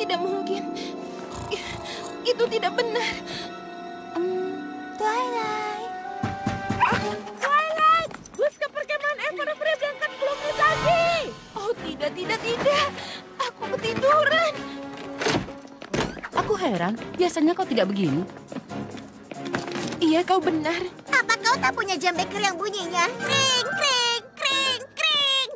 Tidak mungkin. Itu tidak benar. Twilight. Twilight! Bus ke perkemahan Everfree berangkat belum tadi. Oh, tidak. Aku ketiduran. Aku heran, biasanya kau tidak begini. Iya, kau benar. Apa kau tak punya jam beker yang bunyinya? Kring, kring, kring, kring.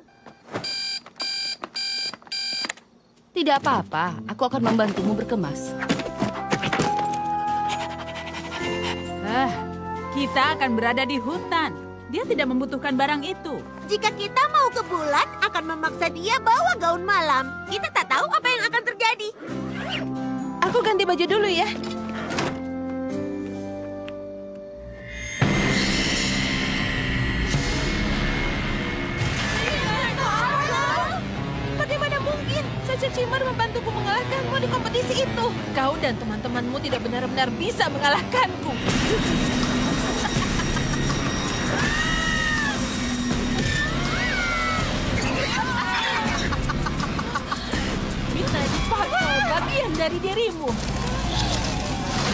Tidak apa-apa, aku akan membantumu berkemas. Kita akan berada di hutan. Dia tidak membutuhkan barang itu. Jika kita mau ke bulan, akan memaksa dia bawa gaun malam. Kita tak tahu apa yang akan terjadi. Aku ganti baju dulu ya. Bagaimana mungkin? Saja Cimar membantuku mengalahkanmu di kompetisi itu. Kau dan teman-temanmu tidak benar-benar bisa mengalahkanku. Minta dipakai bagian dari dirimu.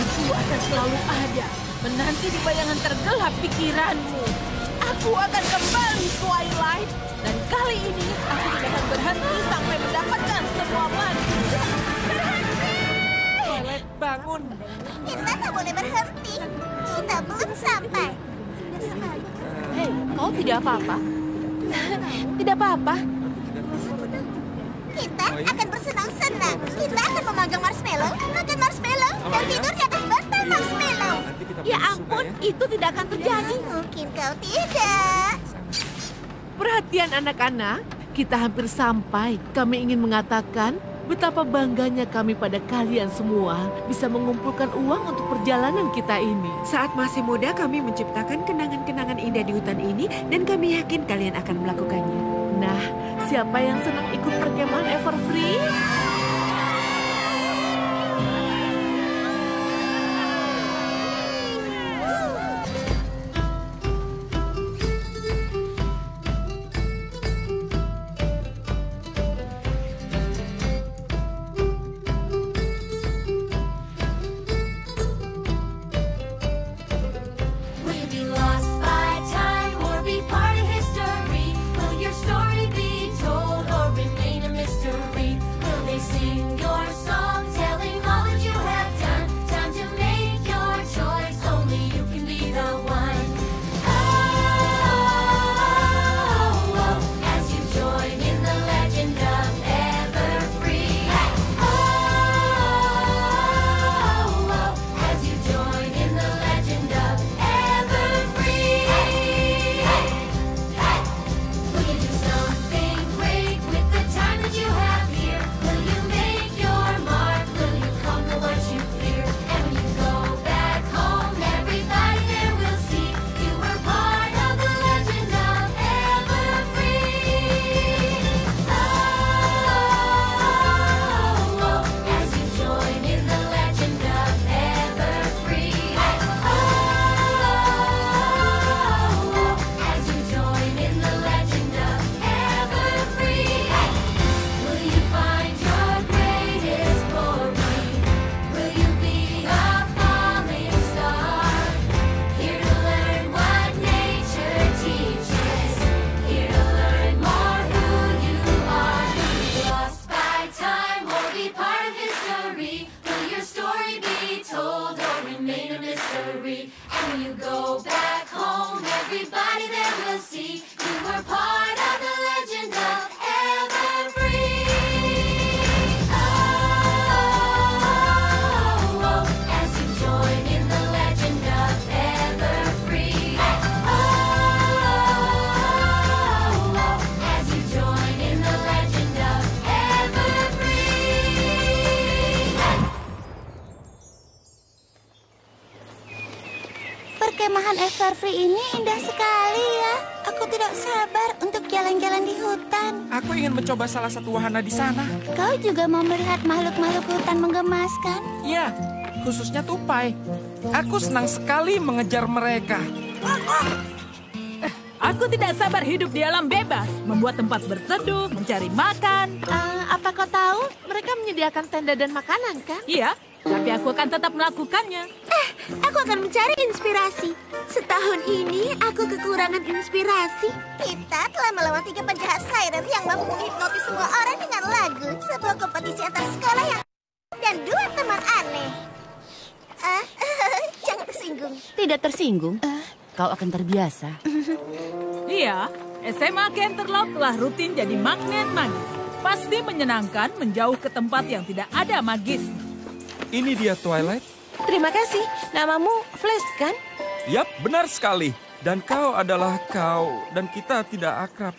Aku akan selalu ada, menanti di bayangan tergelap pikiranmu. Aku akan kembali, Twilight. Dan kali ini, aku tidak akan berhenti sampai mendapatkan semua madu. Twilight, bangun. Kita tak boleh berhenti. Kita belum sampai. Hei, kau tidak apa-apa? Tidak apa-apa. Kita akan bersenang-senang. Kita akan memanggang marshmallow, makan marshmallow, dan tidur di atas bantal marshmallow. Ya ampun, itu tidak akan terjadi. Mungkin kau tidak. Perhatian anak-anak, kita hampir sampai. Kami ingin mengatakan betapa bangganya kami pada kalian semua bisa mengumpulkan uang untuk perjalanan kita ini. Saat masih muda, kami menciptakan kenangan-kenangan indah di hutan ini dan kami yakin kalian akan melakukannya. Nah, siapa yang senang ikut perkemahan Everfree? Will you be lost by time or be part of history? Will your story be told or remain a mystery? Will they sing your song telling all that you have done? Time to make your choice, only you can be the one. Oh, as you join in the legend of Everfree. Oh, as you join in the legend of Everfree. Will you do something great with the time that you have here? Will you make your mark? Will you conquer what you fear? And when you go back home, everybody there will see you were part of the legend of Everfree. Oh, as you join in the legend of Everfree. As you join in the legend of Everfree. Will you find your greatest glory? Will you be a falling star? Here to learn what nature teaches. Here to learn more who you are. Will you be lost by time or be part of history? Will your story be told or remain a mystery? And when you go back home, everybody there will see you were part of the legend of Everfree. Oh, as you join in the legend of Everfree. Oh, as you join in the legend of Everfree. Perkemahan Everfree ini indah sekali ya. Aku tidak sabar untuk jalan-jalan di hutan. Aku ingin mencoba salah satu wahana di sana. Kau juga mau melihat makhluk-makhluk hutan menggemaskan? Ya, khususnya tupai. Aku senang sekali mengejar mereka. Aku tidak sabar hidup di alam bebas, membuat tempat berteduh, mencari makan. Apa kau tahu? Mereka menyediakan tenda dan makanan, kan? Iya, tapi aku akan tetap melakukannya. Aku akan mencari inspirasi. Setahun ini aku kekurangan inspirasi. Kita telah melawan 3 penjahat siren yang mampu menghipnotis semua orang dengan lagu. Sebuah kompetisi antar sekolah yang dan 2 teman aneh. Jangan tersinggung. Tidak tersinggung. Kau akan terbiasa. Iya, SMA Canterlot telah rutin jadi magnet magis. Pasti menyenangkan menjauh ke tempat yang tidak ada magis. Ini dia Twilight. Terima kasih. Namamu Flash, kan? Yap, benar sekali. Dan kau adalah kau, dan kita tidak akrab.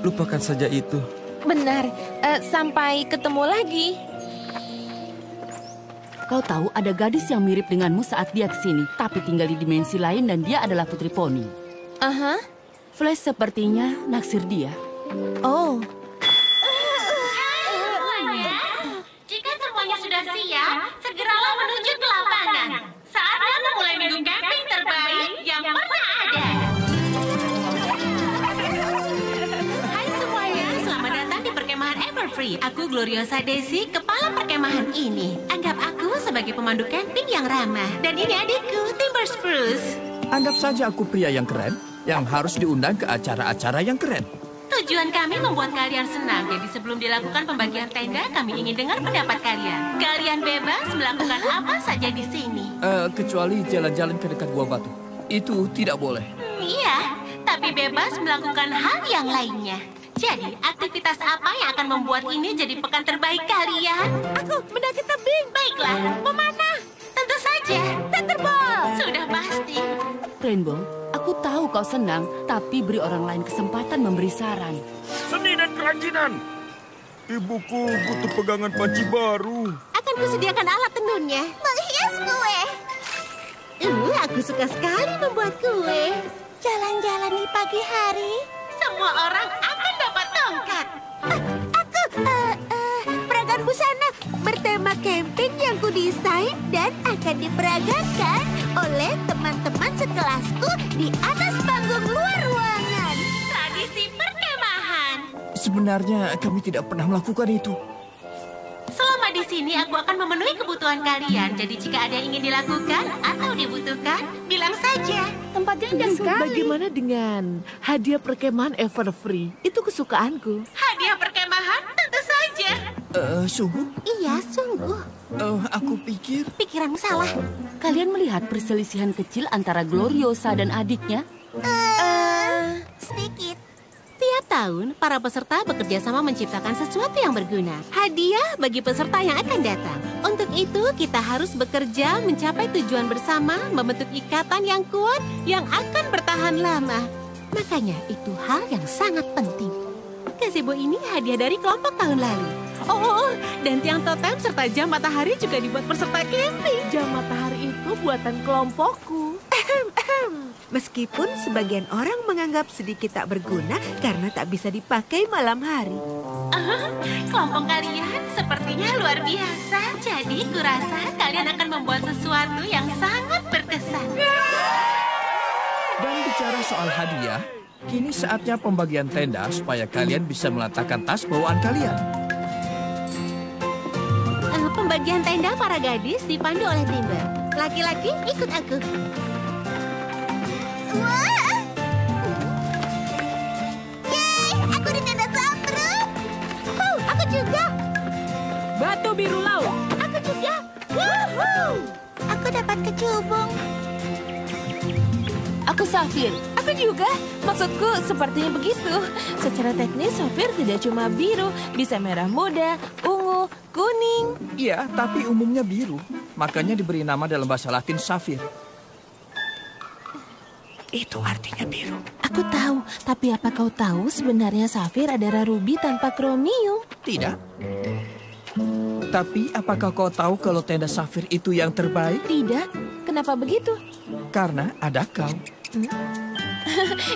Lupakan saja itu. Benar. Sampai ketemu lagi. Kau tahu ada gadis yang mirip denganmu saat dia kesini, tapi tinggal di dimensi lain dan dia adalah Putri Poni. Aha. Flash sepertinya naksir dia. Oh. Jika semuanya sudah siap, segeralah menuju ke lapangan. Saatnya memulai minggu camping terbaik yang pernah ada. Hai semuanya, selamat datang di perkemahan Everfree. Aku Gloriosa Daisy, kepala perkemahan ini. Anggap aku sebagai pemandu camping yang ramah. Dan ini adikku, Timber Spruce. Anggap saja aku pria yang keren, yang harus diundang ke acara-acara yang keren. Tujuan kami membuat kalian senang. Jadi sebelum dilakukan pembagian tenda, kami ingin dengar pendapat kalian. Kalian bebas melakukan apa saja di sini. Kecuali jalan-jalan ke dekat gua batu. Itu tidak boleh. Iya, tapi bebas melakukan hal yang lainnya. Jadi, aktivitas apa yang akan membuat ini jadi pekan terbaik kalian? Aku mendaki tebing. Baiklah, memanah. Tentu saja, teterball. Sudah pasti. Rainbow, aku tahu kau senang, tapi beri orang lain kesempatan memberi saran. Seni dan kerajinan. Ibuku butuh pegangan panci baru. Akan kusediakan alat tenunnya. Menghias kue. Aku suka sekali membuat kue. Jalan-jalan di pagi hari. Semua orang akan dapat tongkat. Peragaan busana bertema camping yang kudesain dan akan diperagakan oleh teman-teman sekelasku di atas panggung luar ruangan. Tradisi perkemahan. Sebenarnya kami tidak pernah melakukan itu. Selama di sini aku akan memenuhi kebutuhan kalian. Jadi jika ada yang ingin dilakukan atau dibutuhkan, bilang saja. Tempatnya indah sekali. Bagaimana dengan hadiah perkemahan Everfree? Itu kesukaanku. Hadiah perkemahan tentu saja. Sungguh? Iya, sungguh. Aku pikir... Pikiranmu salah. Kalian melihat perselisihan kecil antara Gloriosa dan adiknya? Sedikit. Tiap tahun, para peserta bekerja sama menciptakan sesuatu yang berguna. Hadiah bagi peserta yang akan datang. Untuk itu, kita harus bekerja mencapai tujuan bersama, membentuk ikatan yang kuat yang akan bertahan lama. Makanya, itu hal yang sangat penting. Gazebo ini hadiah dari kelompok tahun lalu. Dan tiang totem serta jam matahari juga dibuat peserta camping. Jam matahari itu buatan kelompokku. Meskipun sebagian orang menganggap sedikit tak berguna karena tak bisa dipakai malam hari. Kelompok kalian sepertinya luar biasa. Jadi kurasa kalian akan membuat sesuatu yang sangat berkesan. Dan bicara soal hadiah, kini saatnya pembagian tenda supaya kalian bisa meletakkan tas bawaan kalian. Pembagian tenda para gadis dipandu oleh Timber. Laki-laki ikut aku. Wah! Yeay, aku di tenda Samru. Aku juga. Batu biru laut. Aku juga. Woohoo! Aku dapat kecubung. Aku Safir. Aku juga. Maksudku sepertinya begitu. Secara teknis Safir tidak cuma biru, bisa merah muda, ungu, kuning. Iya, tapi umumnya biru. Makanya diberi nama dalam bahasa Latin Safir. Itu artinya biru. Aku tahu, tapi apa kau tahu sebenarnya Safir adalah ruby tanpa kromium? Tidak. Tapi apakah kau tahu kalau tenda Safir itu yang terbaik? Tidak. Kenapa begitu? Karena ada kau.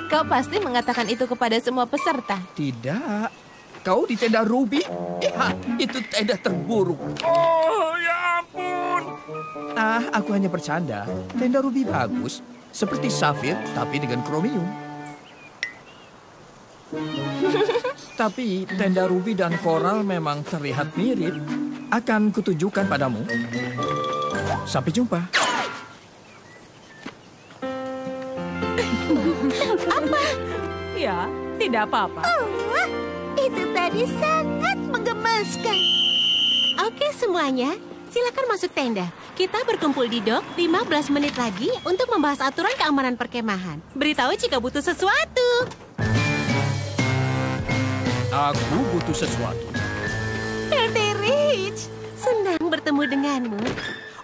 Kau pasti mengatakan itu kepada semua peserta. Tidak. Kau di tenda Ruby? Itu tenda terburuk. Oh, ya ampun. Aku hanya bercanda. Tenda Ruby bagus. Seperti Safir, tapi dengan kromium. Tapi tenda Ruby dan Coral memang terlihat mirip. Akan kutunjukkan padamu. Sampai jumpa. Ya, tidak apa-apa. Wah, itu tadi sangat menggemaskan. Oke semuanya, silakan masuk tenda. Kita berkumpul di dok 15 menit lagi untuk membahas aturan keamanan perkemahan. Beritahu jika butuh sesuatu. Aku butuh sesuatu. Filthy Rich, senang bertemu denganmu.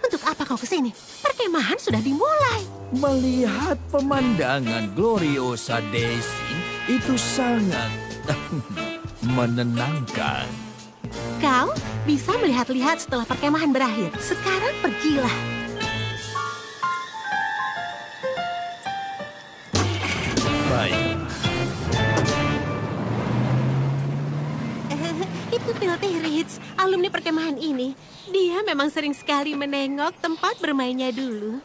Untuk apa kau kesini? Perkemahan sudah dimulai. Melihat pemandangan Gloriosa Daisy itu sangat menenangkan. Kau bisa melihat-lihat setelah perkemahan berakhir. Sekarang pergilah. Baik. Itu Filthy Rich, alumni perkemahan ini. Dia memang sering sekali menengok tempat bermainnya dulu.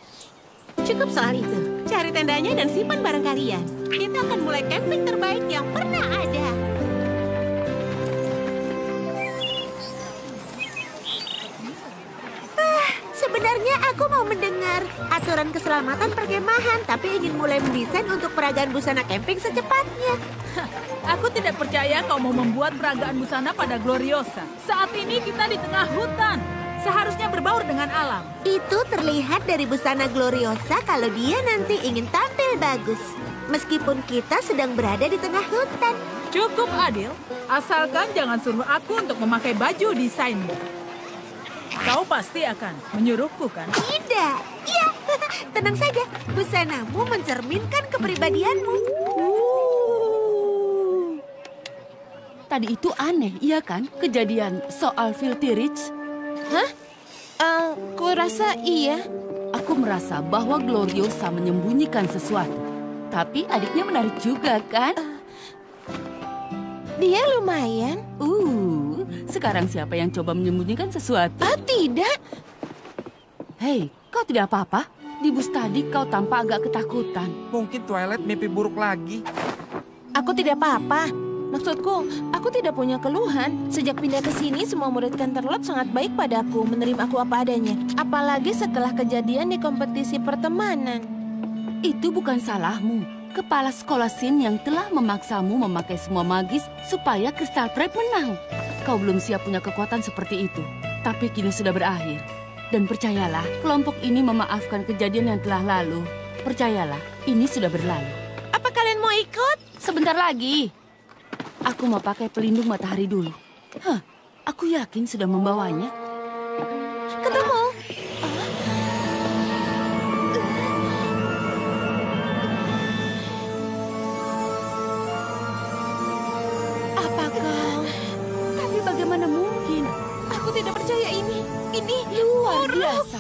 Cukup soal itu. Cari tendanya dan simpan barang kalian. Kita akan mulai camping terbaik yang pernah ada. Sebenarnya aku mau mendengar aturan keselamatan perkemahan, tapi ingin mulai mendesain untuk peragaan busana camping secepatnya. Aku tidak percaya kau mau membuat peragaan busana pada Gloriosa. Saat ini kita di tengah hutan. Seharusnya berbaur dengan alam. Itu terlihat dari busana Gloriosa kalau dia nanti ingin tampil bagus. Meskipun kita sedang berada di tengah hutan. Cukup adil, asalkan jangan suruh aku untuk memakai baju desainmu. Kau pasti akan menyuruhku, kan? Tidak, iya. Tenang saja, busanamu mencerminkan kepribadianmu. Tadi itu aneh, iya kan? Kejadian soal Filthy Rich. Hah? Ku rasa iya. Aku merasa bahwa Gloriosa menyembunyikan sesuatu. Tapi adiknya menarik juga, kan? Dia lumayan. Sekarang siapa yang coba menyembunyikan sesuatu? Tidak. Hei, kau tidak apa-apa? Di bus tadi kau tampak agak ketakutan. Mungkin Twilight mimpi buruk lagi. Aku tidak apa-apa. Maksudku, aku tidak punya keluhan. Sejak pindah ke sini, semua murid Canterlot sangat baik padaku, menerima aku apa adanya. Apalagi setelah kejadian di kompetisi pertemanan. Itu bukan salahmu. Kepala sekolah Sin yang telah memaksamu memakai semua magis supaya Crystal Prep menang. Kau belum siap punya kekuatan seperti itu. Tapi kini sudah berakhir. Dan percayalah, kelompok ini memaafkan kejadian yang telah lalu. Percayalah, ini sudah berlalu. Apa kalian mau ikut? Sebentar lagi. Aku mau pakai pelindung matahari dulu. Aku yakin sudah membawanya. Ketemu. Apa kau? Tapi bagaimana mungkin? Aku tidak percaya ini. Ini Luar buruk. biasa.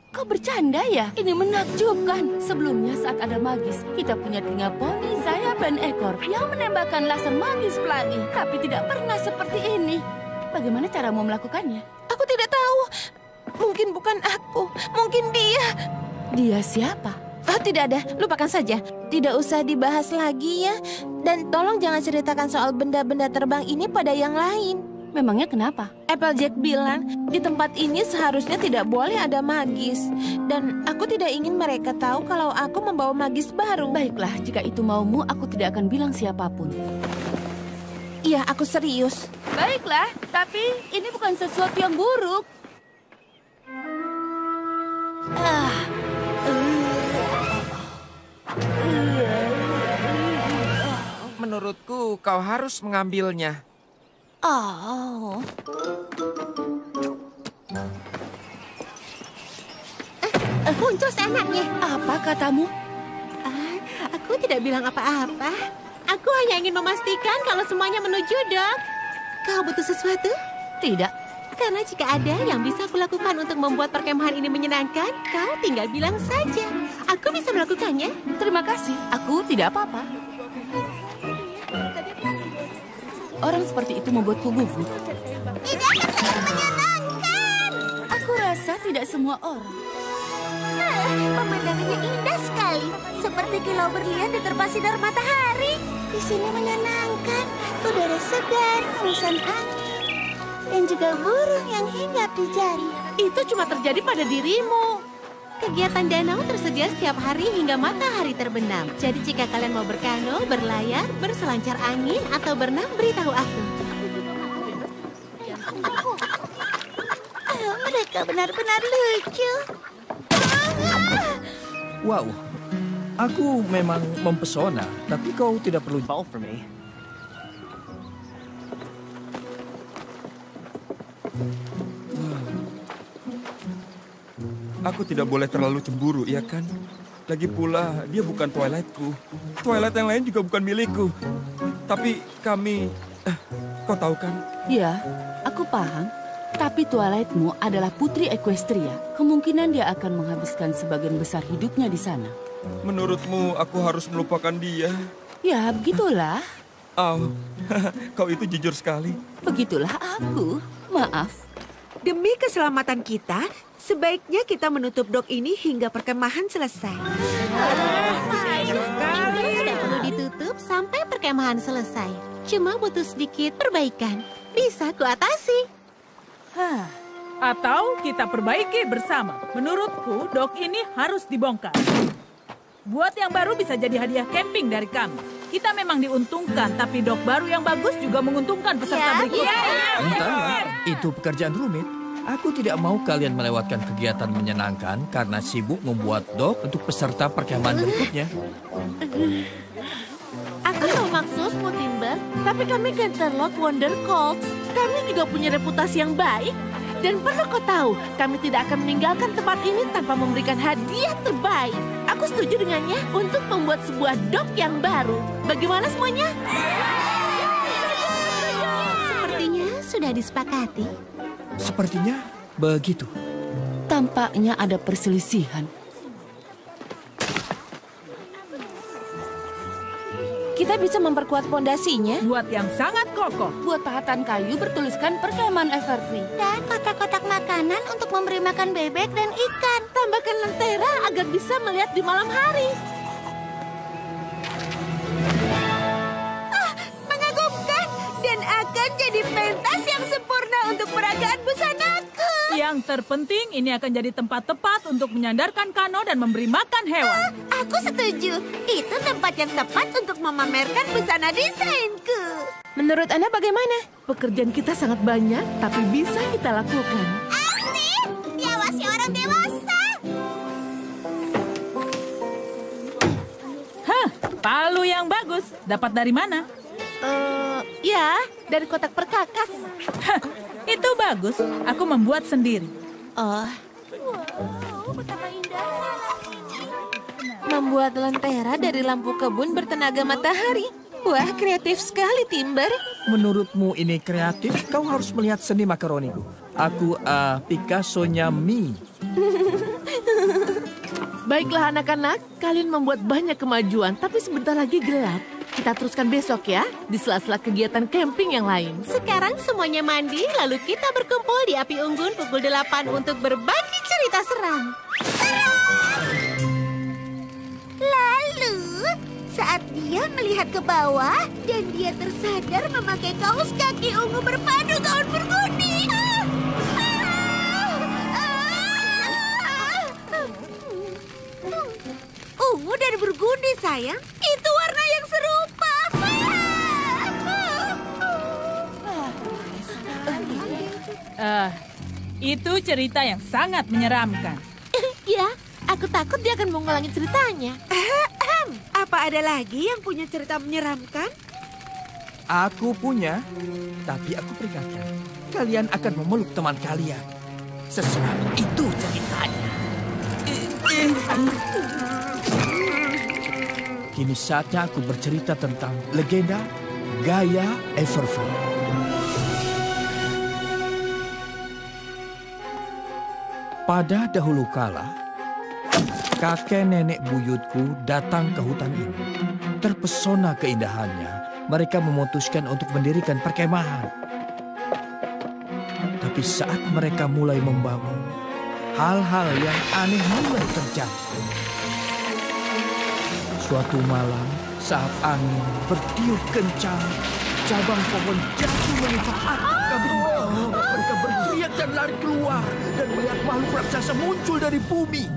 Kau bercanda ya? Ini menakjubkan. Sebelumnya saat ada magis, kita punya telinga poni, sayap, dan ekor yang menembakkan laser magis pelangi. Tapi tidak pernah seperti ini. Bagaimana caramu melakukannya? Aku tidak tahu. Mungkin bukan aku. Mungkin dia. Dia siapa? Oh, tidak ada. Lupakan saja. Tidak usah dibahas lagi ya. Dan tolong jangan ceritakan soal benda-benda terbang ini pada yang lain. Memangnya kenapa? Applejack bilang, di tempat ini seharusnya tidak boleh ada magis. Dan aku tidak ingin mereka tahu kalau aku membawa magis baru. Baiklah, jika itu maumu, aku tidak akan bilang siapapun. Iya, aku serius. Baiklah, tapi ini bukan sesuatu yang buruk. Menurutku kau harus mengambilnya. Oh. Muncul seenaknya. Apa katamu? Aku tidak bilang apa-apa. Aku hanya ingin memastikan kalau semuanya menuju, Dok. Kau butuh sesuatu? Tidak. Karena jika ada yang bisa aku lakukan untuk membuat perkemahan ini menyenangkan, kau tinggal bilang saja. Aku bisa melakukannya. Terima kasih. Aku tidak apa-apa. Orang seperti itu membuatku gugup. Ini akan sangat menyenangkan. Aku rasa tidak semua orang. Pemandangannya indah sekali. Seperti kilau berlian diterpa sinar matahari. di sini menyenangkan. Udara segar, hembusan angin, dan juga burung yang hinggap di jari. Itu cuma terjadi pada dirimu. Kegiatan danau tersedia setiap hari hingga matahari terbenam. Jadi jika kalian mau berkano, berlayar, berselancar angin, atau berenang, beritahu aku. Mereka benar-benar lucu. Wow, aku memang mempesona, tapi kau tidak perlu Fall for me. Aku tidak boleh terlalu cemburu, iya kan? Lagi pula, dia bukan Twilightku. Twilight yang lain juga bukan milikku. Tapi kami... kau tahu kan? Ya, aku paham. Tapi Twilightmu adalah putri Equestria. Kemungkinan dia akan menghabiskan sebagian besar hidupnya di sana. Menurutmu aku harus melupakan dia? Ya, begitulah. Oh, kau itu jujur sekali. Begitulah aku. Maaf. Demi keselamatan kita, sebaiknya kita menutup dok ini hingga perkemahan selesai. Tidak perlu ditutup sampai perkemahan selesai. Cuma butuh sedikit perbaikan. Bisa kuatasi. Atau kita perbaiki bersama. Menurutku, dok ini harus dibongkar. Buat yang baru bisa jadi hadiah camping dari kami. Kita memang diuntungkan, tapi dok baru yang bagus juga menguntungkan peserta berikutnya. Entahlah, itu pekerjaan rumit. Aku tidak mau kalian melewatkan kegiatan menyenangkan karena sibuk membuat dok untuk peserta perkemahan berikutnya. Aku tahu maksudmu, Timber. Tapi kami Canterlot Wonder Colts. Kami juga punya reputasi yang baik. Dan perlu kau tahu, kami tidak akan meninggalkan tempat ini tanpa memberikan hadiah terbaik. Aku setuju dengannya untuk membuat sebuah dok yang baru. Bagaimana semuanya? Sepertinya sudah disepakati. Sepertinya begitu. Tampaknya ada perselisihan. Kita bisa memperkuat pondasinya. Buat yang sangat kokoh. Buat pahatan kayu bertuliskan perkemahan Everfree. Dan kotak-kotak makanan untuk memberi makan bebek dan ikan. Tambahkan lentera agar bisa melihat di malam hari. Mengagumkan dan akan jadi pentas yang sempurna untuk peragaan busanaku. Yang terpenting ini akan jadi tempat tepat untuk menyandarkan kano dan memberi makan hewan. Aku setuju. Itu tempat yang tepat untuk memamerkan busana desainku. Menurut Anda bagaimana? Pekerjaan kita sangat banyak, tapi bisa kita lakukan. Aktif, diawasi orang dewasa. Palu yang bagus. Dapat dari mana? Ya, dari kotak perkakas. Itu bagus. Aku membuat sendiri. Oh, Betapa indahnya. membuat lentera dari lampu kebun bertenaga matahari. Wah, kreatif sekali, Timber. Menurutmu ini kreatif? Kau harus melihat seni makaroniku. Aku Picasso-nya Mi. Baiklah anak-anak, kalian membuat banyak kemajuan, tapi sebentar lagi gelap. Kita teruskan besok ya, di sela-sela kegiatan camping yang lain. Sekarang semuanya mandi, lalu kita berkumpul di api unggun pukul 8 untuk berbagi cerita seram. Lalu, saat dia melihat ke bawah dan dia tersadar memakai kaos kaki ungu berpadu gaun bergundi. Ungu dan bergundi, sayang. Itu warna yang serupa. Itu cerita yang sangat menyeramkan. Ya, aku takut dia akan mengulangi ceritanya. Apa ada lagi yang punya cerita menyeramkan? Aku punya, tapi aku peringatkan. Kalian akan memeluk teman kalian. Seseram itu ceritanya. Kini saatnya aku bercerita tentang legenda Gaia Everfree. Pada dahulu kala, kakek nenek buyutku datang ke hutan ini. Terpesona keindahannya, mereka memutuskan untuk mendirikan perkemahan. Tapi saat mereka mulai membangun, hal-hal yang aneh mulai terjadi. Suatu malam, Saat angin bertiup kencang, cabang pohon jatuh menimpa atap kabin. Mereka berteriak dan lari keluar dan melihat makhluk raksasa muncul dari bumi.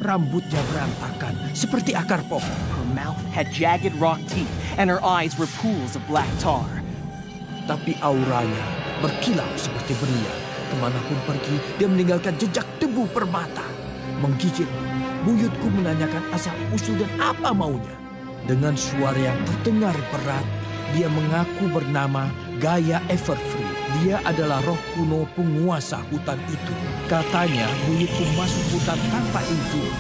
Rambutnya berantakan seperti akar pohon. Her mouth had jagged rock teeth, and her eyes were pools of black tar. Tapi auranya berkilau seperti berlian. Kemanapun pergi, dia meninggalkan jejak debu permata. Menggigit, buyutku menanyakan asal-usul dan apa maunya. Dengan suara yang terdengar berat, dia mengaku bernama Gaia Everfree. Dia adalah roh kuno penguasa hutan itu. Katanya buyutku masuk hutan tanpa izin.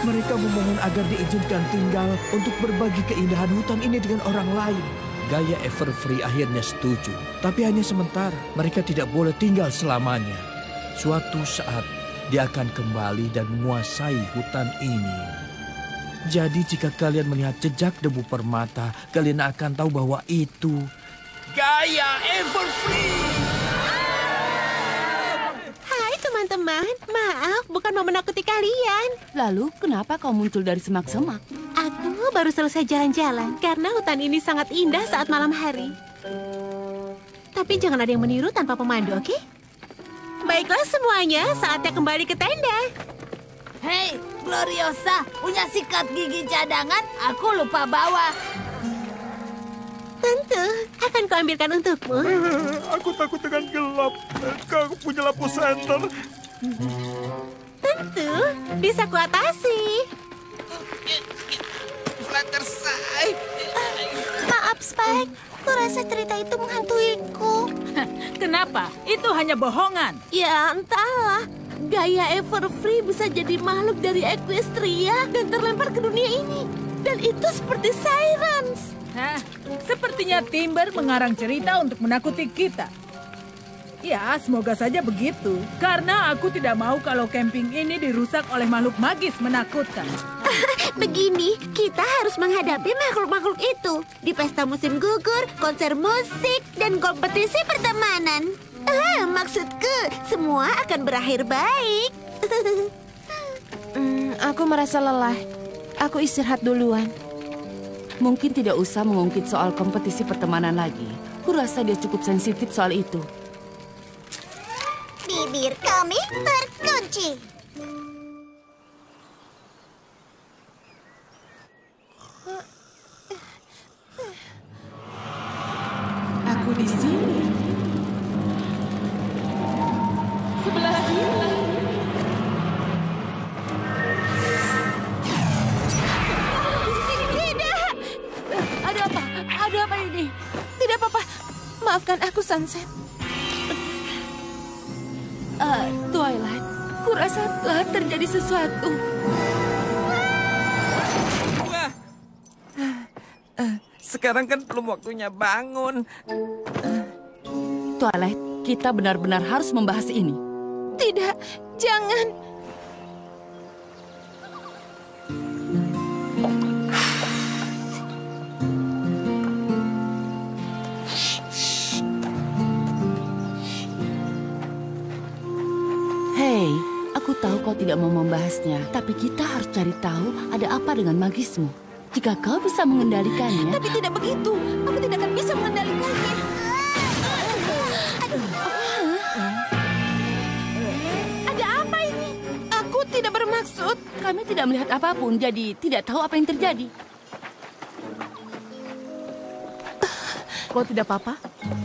Mereka memohon agar diizinkan tinggal untuk berbagi keindahan hutan ini dengan orang lain. Gaia Everfree akhirnya setuju, tapi hanya sementara. Mereka tidak boleh tinggal selamanya. Suatu saat, dia akan kembali dan menguasai hutan ini. Jadi jika kalian melihat jejak debu permata, kalian akan tahu bahwa itu Gaia Everfree. Hai teman-teman, maaf bukan mau menakuti kalian. Lalu, kenapa kau muncul dari semak-semak? Aku baru selesai jalan-jalan karena hutan ini sangat indah saat malam hari. Tapi jangan ada yang meniru tanpa pemandu, oke? Baiklah semuanya, saatnya kembali ke tenda. Hei, Gloriosa, punya sikat gigi cadangan? Aku lupa bawa. Tentu, akan kuambilkan untukmu. Aku takut dengan gelap. Kau punya lampu senter. Tentu, bisa kuatasi. Maaf, Spike. Kurasa cerita itu menghantuiku. Kenapa? Itu hanya bohongan. Ya, entahlah. Gaia Everfree bisa jadi makhluk dari Equestria dan terlempar ke dunia ini. Dan itu seperti Sirens. Hah, sepertinya Timber mengarang cerita untuk menakuti kita. Ya, semoga saja begitu. Karena aku tidak mau kalau camping ini dirusak oleh makhluk magis menakutkan. Begini, kita harus menghadapi makhluk-makhluk itu. Di pesta musim gugur, konser musik, dan kompetisi pertemanan. Maksudku, semua akan berakhir baik. Aku merasa lelah. Aku istirahat duluan. Mungkin tidak usah mengungkit soal kompetisi pertemanan lagi. Kurasa dia cukup sensitif soal itu. Bibir kami terkunci. Aku di sini. Sebelah sini. Tidak! Ada apa? Ada apa ini? Tidak apa-apa. Maafkan aku, Sunset. Twilight, kurasa telah terjadi sesuatu. Wah. Sekarang kan belum waktunya bangun. Twilight, kita benar-benar harus membahas ini. Tidak, jangan. Hei, aku tahu kau tidak mau membahasnya, tapi kita harus cari tahu ada apa dengan magismu. Jika kau bisa mengendalikannya, Tapi tidak begitu. Aku tidak akan bisa mengendalikannya. Ada apa ini? Aku tidak bermaksud. kami tidak melihat apapun, jadi tidak tahu apa yang terjadi. Kau tidak apa-apa?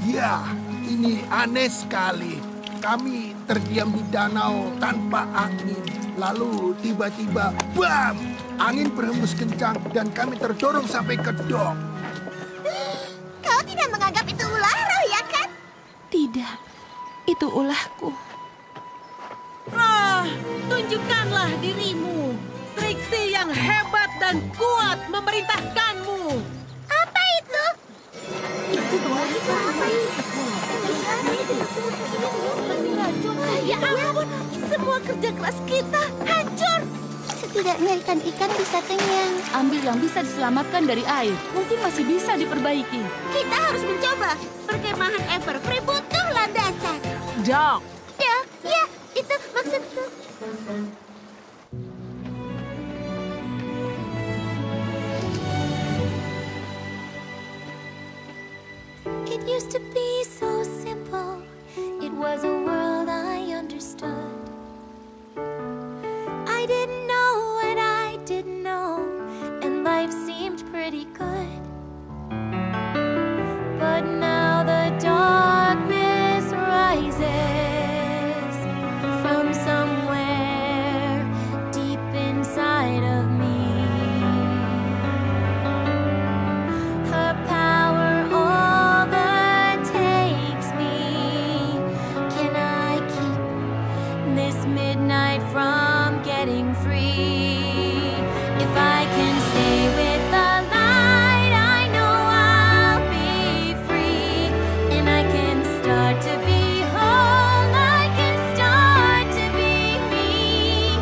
Ya, ini aneh sekali. Kami terdiam di danau tanpa angin. Lalu tiba-tiba, bam! Angin berhembus kencang dan kami terdorong sampai ke dok. Kau tidak menganggap itu ulah roh, ya kan? Tidak. Itu ulahku. Tunjukkanlah dirimu. Trixie yang hebat dan kuat memerintahkanmu. Apa itu? Ya ampun, semua kerja keras kita hancur. Setidaknya ikan-ikan bisa kenyang. Ambil yang bisa diselamatkan dari air. Mungkin masih bisa diperbaiki. Kita harus mencoba. Perkemahan Everfree butuh landasan. Doc, Ya, itu maksudku. used to be so simple. It was a world I understood. I didn't know what I didn't know, and life seemed pretty good. But now the darkness rises from somewhere deep inside of me. Her power overtakes me. Can I keep this midnight from getting free? If I can stay with the light, I know I'll be free. And I can start to be whole, I can start to be me.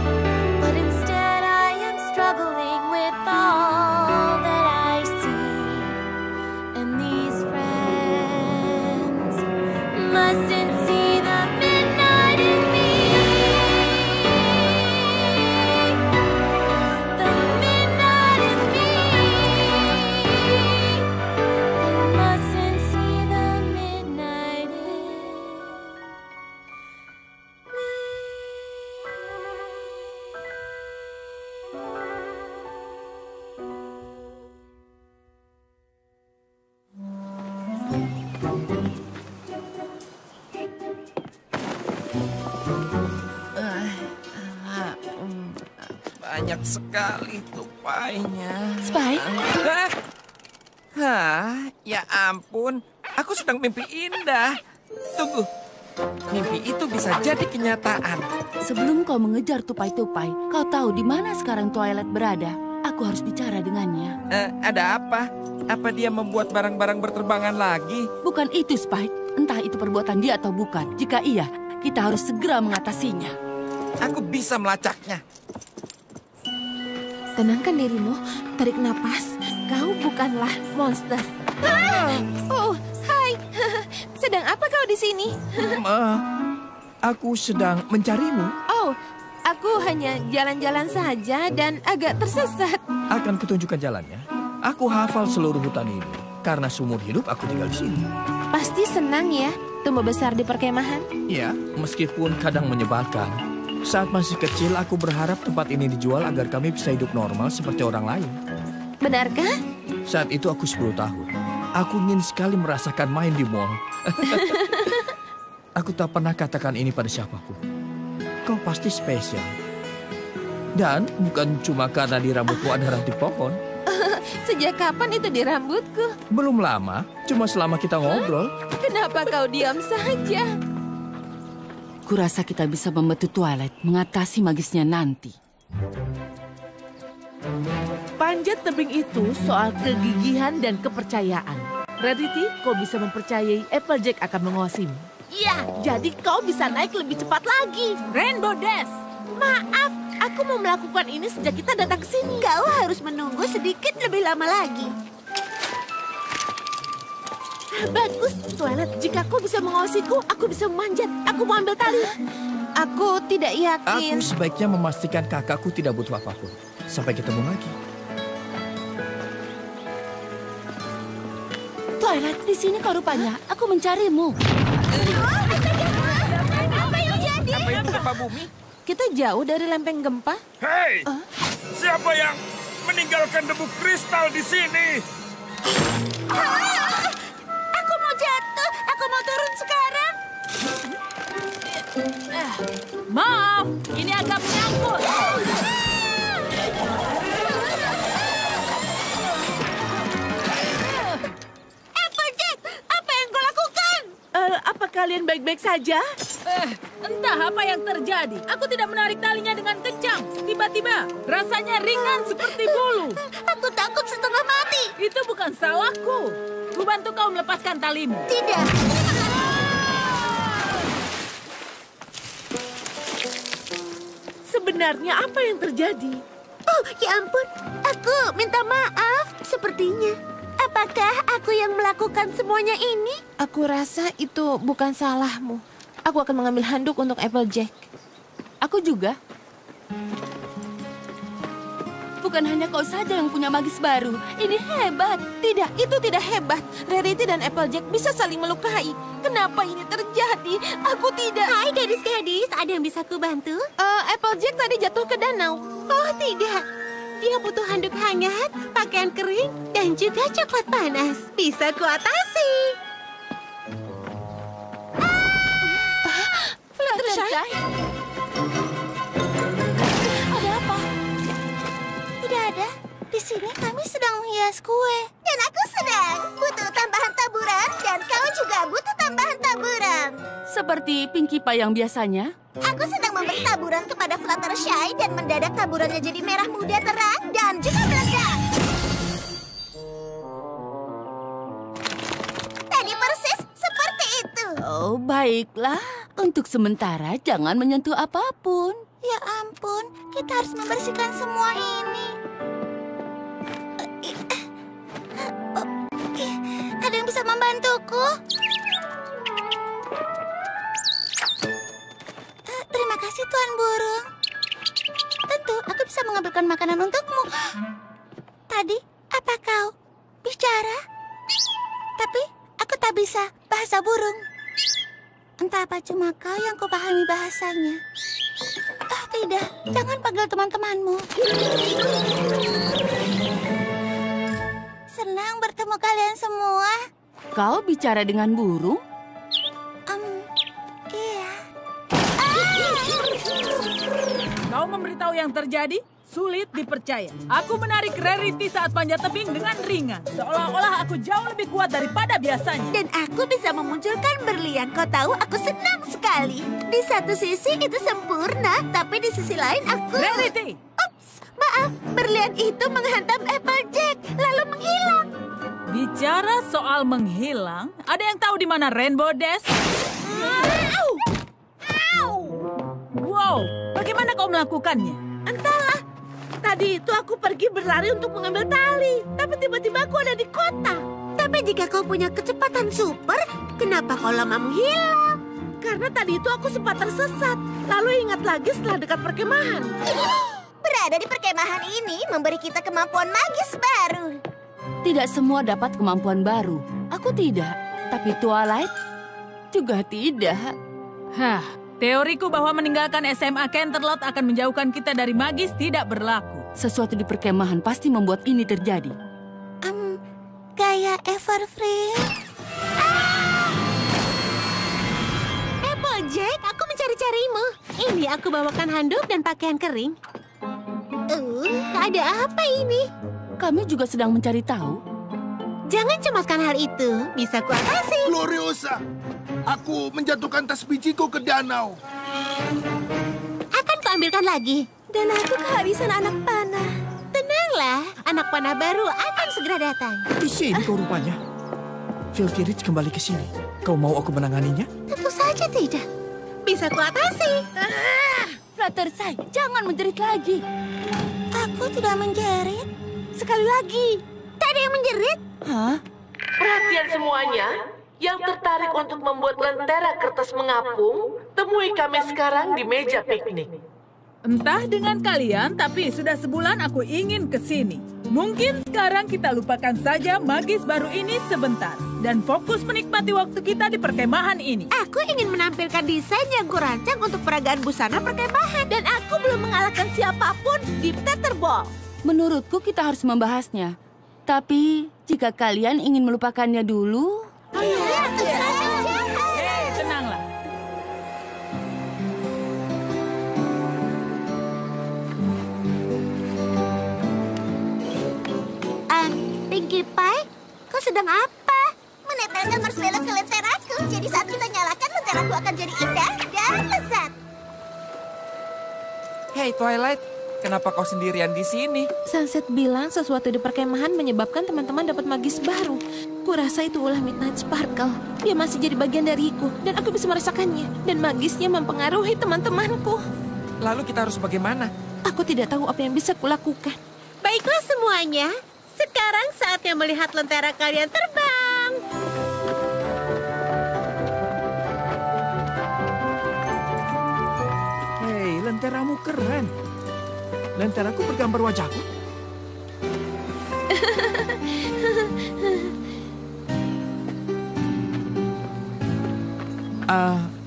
But instead I am struggling with all that I see. And these friends mustn't see the midnight in me. The midnight in me. They mustn't see the midnight in me. Banyak sekali tupainya. Spike? Ya ampun. Aku sedang mimpi indah. Tunggu. Mimpi itu bisa jadi kenyataan. Sebelum kau mengejar tupai-tupai, kau tahu di mana sekarang Twilight berada? Aku harus bicara dengannya. Ada apa? Apa dia membuat barang-barang berterbangan lagi? Bukan itu, Spike. Entah itu perbuatan dia atau bukan. Jika iya, kita harus segera mengatasinya. Aku bisa melacaknya. Tenangkan dirimu, tarik napas. Kau bukanlah monster. Oh, hai. Sedang apa kau di sini? Aku sedang mencarimu. Oh, aku hanya jalan-jalan saja dan agak tersesat. Akan kutunjukkan jalannya. Aku hafal seluruh hutan ini. Karena seumur hidup aku tinggal di sini. Pasti senang ya, tumbuh besar di perkemahan. Ya, meskipun kadang menyebalkan. Saat masih kecil, aku berharap tempat ini dijual agar kami bisa hidup normal seperti orang lain. Benarkah? Saat itu aku 10 tahun. Aku ingin sekali merasakan main di mall. Aku tak pernah katakan ini pada siapapun. Kau pasti spesial. Dan bukan cuma karena di rambutmu ada ranting pohon. Sejak kapan itu di rambutku? Belum lama, cuma selama kita ngobrol. Kenapa kau diam saja? Kurasa kita bisa membantu Twilight mengatasi magisnya nanti. Panjat tebing itu soal kegigihan dan kepercayaan. Rarity, kau bisa mempercayai Applejack akan menguasaimu. Iya, jadi kau bisa naik lebih cepat lagi. Rainbow Dash! Maaf, aku mau melakukan ini sejak kita datang ke sini. Kau harus menunggu sedikit lebih lama lagi. Bagus, Twilight. Jika kau bisa menguasaiku, aku bisa memanjat. Aku mau ambil tali. Aku tidak yakin. Aku sebaiknya memastikan kakakku tidak butuh apapun. Sampai ketemu lagi. Twilight, di sini kau rupanya. Aku mencarimu. Apa yang jadi? Apa itu gempa bumi? Kita jauh dari lempeng gempa. Hei! Siapa yang meninggalkan debu kristal di sini? Aku mau jatuh. Aku mau turun sekarang. Maaf, ini agak menyangkut. Applejack, apa yang kau lakukan? Apa kalian baik-baik saja? Entah apa yang terjadi. Aku tidak menarik talinya dengan kencang. Tiba-tiba, rasanya ringan seperti bulu. Aku takut setengah mati. Itu bukan salahku. Ku bantu kau melepaskan talimu. Tidak. Sebenarnya apa yang terjadi? Oh, ya ampun. Aku minta maaf. Sepertinya. Apakah aku yang melakukan semuanya ini? Aku rasa itu bukan salahmu. Aku akan mengambil handuk untuk Applejack. Aku juga. bukan hanya kau saja yang punya magis baru. Ini hebat. Tidak, itu tidak hebat. Rarity dan Applejack bisa saling melukai. Kenapa ini terjadi? Aku tidak. Hai gadis-gadis, ada yang bisa kubantu? Applejack tadi jatuh ke danau. Oh tidak, dia butuh handuk hangat, pakaian kering, dan juga coklat panas. Bisa kuatasi. Fluttershy? Ada apa? Tidak ada. Di sini kami sedang menghias kue. Dan aku sedang butuh tambahan taburan dan kau juga butuh tambahan taburan. Seperti Pinkie Pie yang biasanya? Aku sedang memberi taburan kepada Fluttershy dan mendadak taburannya jadi merah muda terang dan juga meledak. Tadi persis seperti itu. Oh, baiklah. Untuk sementara jangan menyentuh apapun. Ya ampun, kita harus membersihkan semua ini. Ada yang bisa membantuku? Terima kasih, Tuan Burung. Tentu, aku bisa mengambilkan makanan untukmu. Tadi, apa kau bicara? Tapi, aku tak bisa bahasa burung. Entah apa cuma kau yang kupahami bahasanya. Ah, tidak. Jangan panggil teman-temanmu. Senang bertemu kalian semua. Kau bicara dengan burung? Iya. Kau memberitahu yang terjadi? Sulit dipercaya. Aku menarik Rarity saat panjat tebing dengan ringan. Seolah-olah aku jauh lebih kuat daripada biasanya. Dan aku bisa memunculkan berlian. Kau tahu, aku senang sekali. Di satu sisi itu sempurna, tapi di sisi lain aku... Rarity! Ups, maaf. Berlian itu menghantam Applejack, lalu menghilang. Bicara soal menghilang, ada yang tahu di mana Rainbow Dash? Wow, bagaimana kau melakukannya? Entahlah. Tadi itu aku pergi berlari untuk mengambil tali. Tapi tiba-tiba aku ada di kota. Tapi jika kau punya kecepatan super, kenapa kau lama menghilang? Karena tadi itu aku sempat tersesat. Lalu ingat lagi setelah dekat perkemahan. Berada di perkemahan ini memberi kita kemampuan magis baru. Tidak semua dapat kemampuan baru. Aku tidak. Tapi Twilight juga tidak. Hah, teoriku bahwa meninggalkan SMA Canterlot akan menjauhkan kita dari magis tidak berlaku. Sesuatu di perkemahan pasti membuat ini terjadi. Gaya Everfree. Applejack, aku mencari-carimu. Ini aku bawakan handuk dan pakaian kering. Ada apa ini? Kami juga sedang mencari tahu. Jangan cemaskan hal itu. Bisa kuatasi. Gloriosa, aku menjatuhkan tas bijiku ke danau. Akan kuambilkan lagi. Dan aku kehabisan anak panah. Tenanglah, anak panah baru akan segera datang. Di sini kau rupanya. Filthy Rich kembali ke sini. Kau mau aku menanganinya? Tentu saja tidak. Bisa kuatasi. Fluttershy, jangan menjerit lagi. Aku tidak menjerit. Sekali lagi. Tak ada yang menjerit. Hah? Perhatian semuanya. Yang tertarik untuk membuat lentera kertas mengapung, temui kami sekarang di meja piknik. Entah dengan kalian, tapi sudah sebulan aku ingin ke sini. Mungkin sekarang kita lupakan saja magis baru ini sebentar. Dan fokus menikmati waktu kita di perkemahan ini. Aku ingin menampilkan desain yang kurancang untuk peragaan busana perkemahan. Dan aku belum mengalahkan siapapun di Tetherball. Menurutku kita harus membahasnya. Tapi jika kalian ingin melupakannya dulu... Hei, tenanglah. Pinkie Pie, kau sedang apa? Menempelkan marshmallow ke lenteraku. Jadi saat kita nyalakan, lenteraku akan jadi indah dan lezat. Hei Twilight, kenapa kau sendirian di sini? Sunset bilang sesuatu di perkemahan menyebabkan teman-teman dapat magis baru. Kurasa itu ulah Midnight Sparkle. Dia masih jadi bagian dariku dan aku bisa merasakannya. Dan magisnya mempengaruhi teman-temanku. Lalu kita harus bagaimana? Aku tidak tahu apa yang bisa kulakukan. Baiklah semuanya. Sekarang saatnya melihat lentera kalian terbang. Hei, lenteramu keren. Lenteraku bergambar wajahku.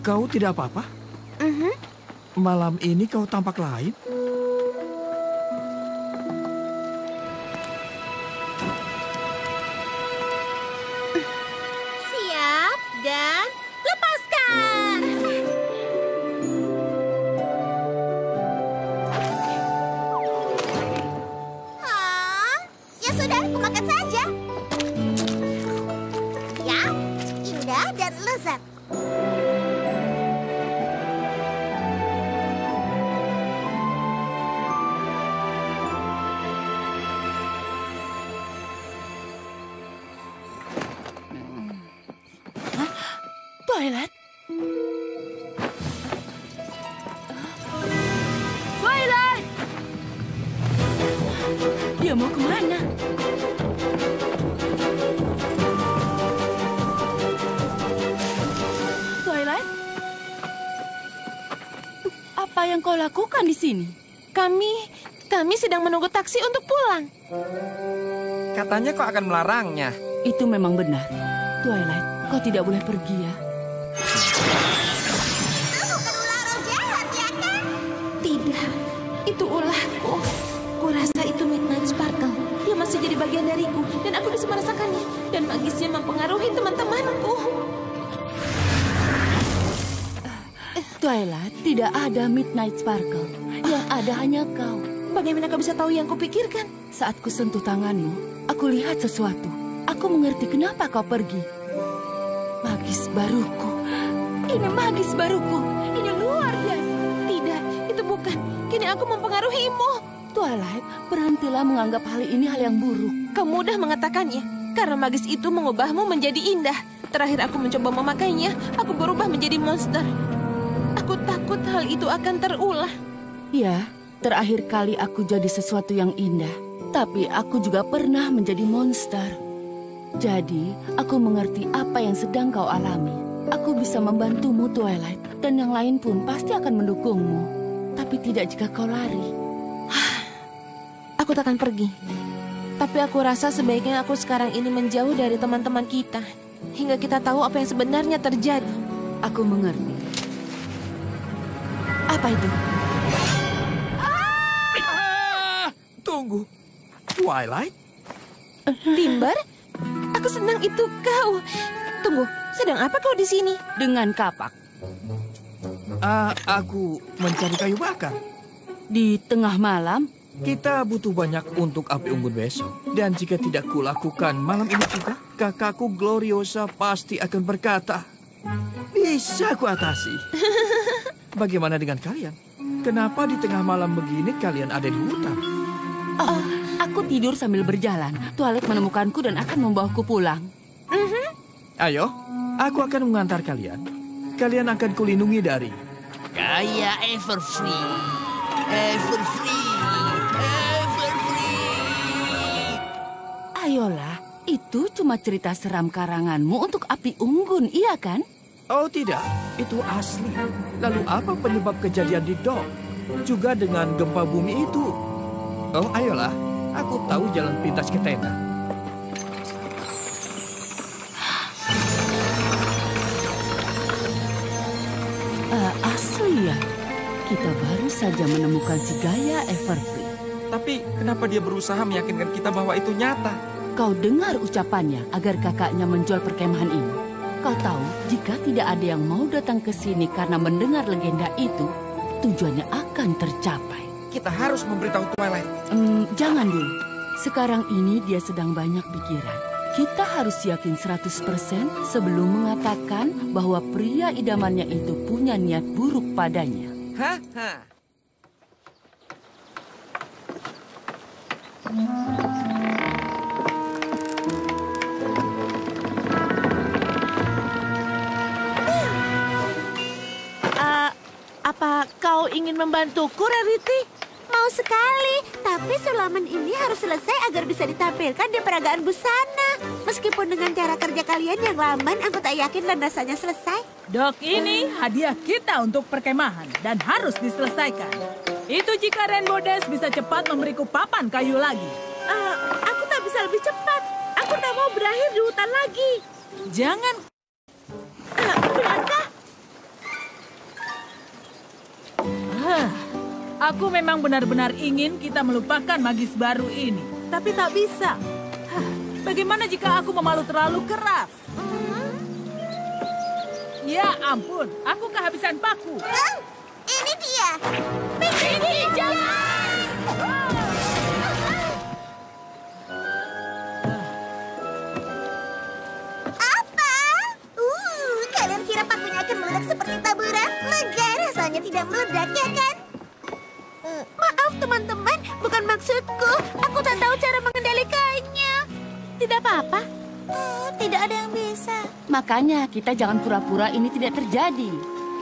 Kau tidak apa-apa? Malam ini kau tampak lain? Siap dan lepaskan. Ya sudah, aku makan saja. Ya, indah dan lezat. Twilight? Twilight! Dia mau kemana? Twilight? Apa yang kau lakukan di sini? Kami sedang menunggu taksi untuk pulang. Katanya kau akan melarangnya. Itu memang benar. Twilight, kau tidak boleh pergi ya. Tidak, itu ulahku. Kurasa itu Midnight Sparkle. Dia masih jadi bagian dariku dan aku bisa merasakannya. Dan magisnya mempengaruhi teman-temanku. Twilight, tidak ada Midnight Sparkle. Yang ada hanya kau. Bagaimana kau bisa tahu yang kupikirkan? Saat ku sentuh tanganmu, aku lihat sesuatu. Aku mengerti kenapa kau pergi. Magis baruku. Ini magis baruku. Ini luar biasa. Tidak, itu bukan. Kini aku mempengaruhimu. Twilight, berhentilah menganggap hal ini hal yang buruk. Kau mudah mengatakannya. Karena magis itu mengubahmu menjadi indah. Terakhir aku mencoba memakainya, aku berubah menjadi monster. Aku takut hal itu akan terulah. Ya, terakhir kali aku jadi sesuatu yang indah. Tapi aku juga pernah menjadi monster. Jadi, aku mengerti apa yang sedang kau alami. Aku bisa membantumu, Twilight. Dan yang lain pun pasti akan mendukungmu. Tapi tidak jika kau lari. Aku takkan pergi. Tapi aku rasa sebaiknya aku sekarang ini menjauh dari teman-teman kita. Hingga kita tahu apa yang sebenarnya terjadi. Aku mengerti. Apa itu? Tunggu. Twilight? Timber? Aku senang itu kau. Tunggu, sedang apa kau di sini? Dengan kapak. Aku mencari kayu bakar. Di tengah malam? Kita butuh banyak untuk api unggun besok. Dan jika tidak kulakukan malam ini juga, kakakku Gloriosa pasti akan berkata, bisa kuatasi. Bagaimana dengan kalian? Kenapa di tengah malam begini kalian ada di hutan? Oh, aku tidur sambil berjalan. Twilight menemukanku dan akan membawaku pulang. Ayo, aku akan mengantar kalian. Kalian akan kulindungi dari Kayak Everfree. Everfree. Everfree. Ayolah, itu cuma cerita seram karanganmu untuk api unggun, iya kan? Oh tidak, itu asli. Lalu apa penyebab kejadian di Dok? Juga dengan gempa bumi itu. Oh ayolah, aku tahu jalan pintas ke tenda. Asli ya? Kita baru saja menemukan si Gaia Everfree. Tapi kenapa dia berusaha meyakinkan kita bahwa itu nyata? Kau dengar ucapannya agar kakaknya menjual perkemahan ini. Kau tahu, jika tidak ada yang mau datang ke sini karena mendengar legenda itu, tujuannya akan tercapai. Kita harus memberitahu Twilight. Jangan dulu. Sekarang ini dia sedang banyak pikiran. Kita harus yakin 100% sebelum mengatakan bahwa pria idamannya itu punya niat buruk padanya. Apa kau ingin membantuku, Rarity? Mau sekali, tapi sulaman ini harus selesai agar bisa ditampilkan di peragaan busana. Meskipun dengan cara kerja kalian yang lamban, aku tak yakin dan rasanya selesai. Dok, ini hadiah kita untuk perkemahan dan harus diselesaikan. Itu jika Rainbow Dash bisa cepat memberiku papan kayu lagi. Aku tak bisa lebih cepat. Aku tak mau berakhir di hutan lagi. Jangan. Benarkah? Aku memang benar-benar ingin kita melupakan magis baru ini. Tapi tak bisa. Hah, bagaimana jika aku memalu terlalu keras? Ya ampun, aku kehabisan paku. Ini dia. Ini jangan! Apa? Kalian kira pakunya akan meledak seperti taburan? Lega rasanya tidak meledak, ya kan? Maaf teman-teman, bukan maksudku. Aku tak tahu cara mengendalikannya. Tidak apa-apa. Tidak ada yang bisa. Makanya kita jangan pura-pura ini tidak terjadi.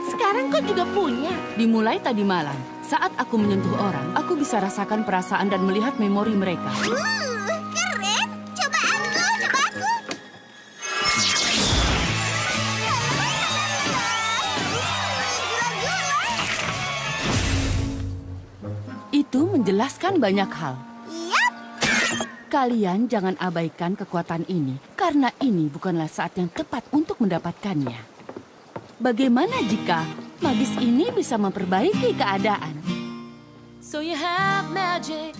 Sekarang kau juga punya. Dimulai tadi malam, saat aku menyentuh orang, aku bisa rasakan perasaan dan melihat memori mereka. Keren. Coba aku. Itu menjelaskan banyak hal. Yap. Kalian jangan abaikan kekuatan ini, karena ini bukanlah saat yang tepat untuk mendapatkannya. Bagaimana jika magis ini bisa memperbaiki keadaan? So you have magic,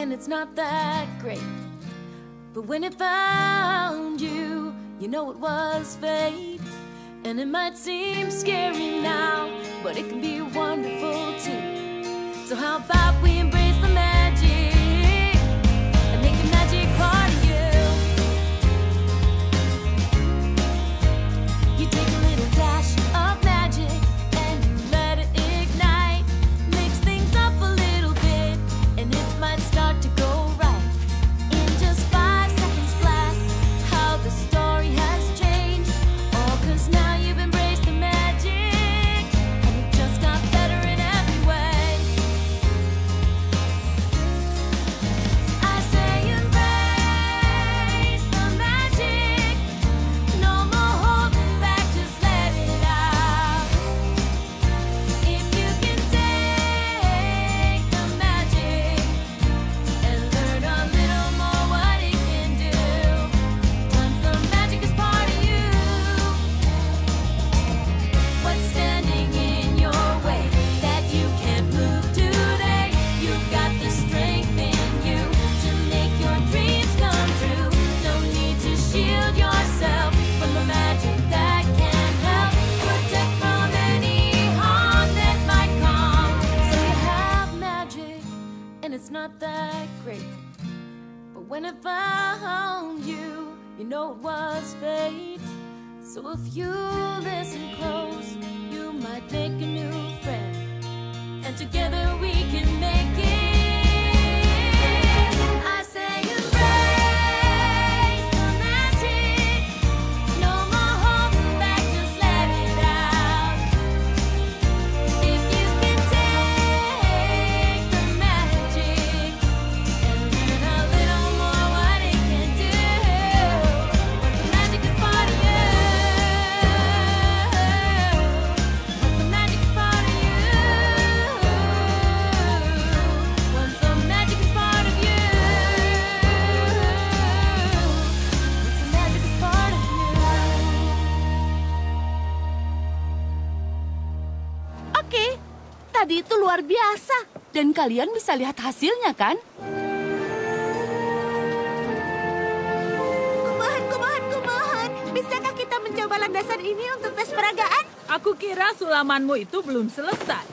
and it's not that great. But when it found you, you know it was fate. And it might seem scary now, but it can be wonderful too. So how about we embrace the magic and make the magic part of you? You take a little dash of magic and you let it ignite. Mix things up a little bit and it might start to go right. In just 5 seconds flat, how the story has changed. All 'cause now you've embraced the magic and it just got better in every way. I say embrace the magic. No more holding back, just let it out. If you can take the magic and learn a little more what it can do, once the magic is part of you, what's standing in your way that you can't move today? You've got the strength in you to make your dreams come true. No need to shield yourself from the magic that can help protect from any harm that might come. So you have magic, and it's not that great. But when it found you, you know it was fate. So if you listen close, you might make a new friend. And together we can make it. I say embrace the magic. No more holding back, just let it out. If you can take the magic and learn a little more what it can do, once the magic is part of you, once the magic is part of you, once the magic is part of you, once the magic is part of you. Oke, tadi itu luar biasa. Dan kalian bisa lihat hasilnya kan? Kumohon. Bisakah kita mencoba landasan ini untuk tes peragaan? Aku kira sulamanmu itu belum selesai.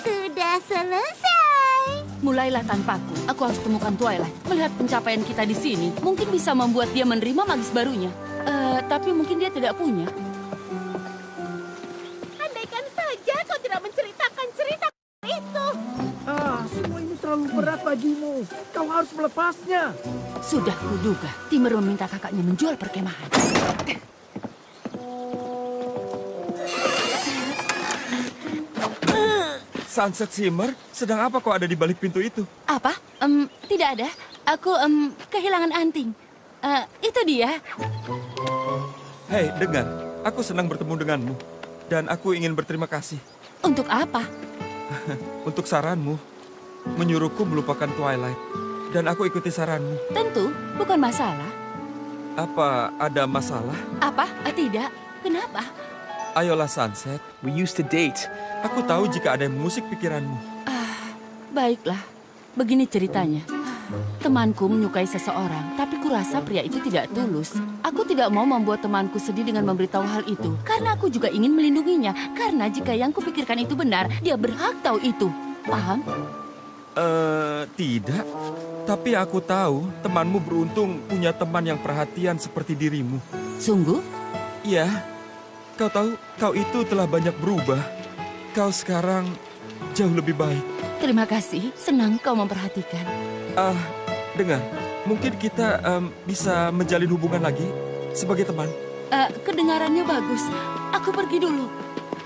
Sudah selesai. Mulailah tanpaku. Aku harus temukan Twilight. Melihat pencapaian kita di sini, mungkin bisa membuat dia menerima magis barunya. Tapi mungkin dia tidak punya. Andaikan saja kau tidak menceritakan cerita itu. Semua ini terlalu berat bagimu. Kau harus melepasnya. Sudah kuduga, Timur meminta kakaknya menjual perkemahan. Sunset Shimmer, sedang apa kau ada di balik pintu itu? Apa? Tidak ada. Aku kehilangan anting. Itu dia. Hei, dengar. Aku senang bertemu denganmu. Dan aku ingin berterima kasih. Untuk apa? Untuk saranmu. Menyuruhku melupakan Twilight. Dan aku ikuti saranmu. Tentu, bukan masalah. Apa ada masalah? Apa? Tidak. Kenapa? Ayolah Sunset. We used to date, Aku tahu jika ada yang mengusik pikiranmu. Baiklah, begini ceritanya. Temanku menyukai seseorang, tapi kurasa pria itu tidak tulus. Aku tidak mau membuat temanku sedih dengan memberitahu hal itu, karena aku juga ingin melindunginya. Karena jika yang kupikirkan itu benar, dia berhak tahu itu. Paham? Tidak. Tapi aku tahu temanmu beruntung punya teman yang perhatian seperti dirimu. Sungguh? Iya. Kau tahu, kau itu telah banyak berubah. Kau sekarang jauh lebih baik. Terima kasih, senang kau memperhatikan. Dengar, mungkin kita bisa menjalin hubungan lagi sebagai teman. Kedengarannya bagus. Aku pergi dulu.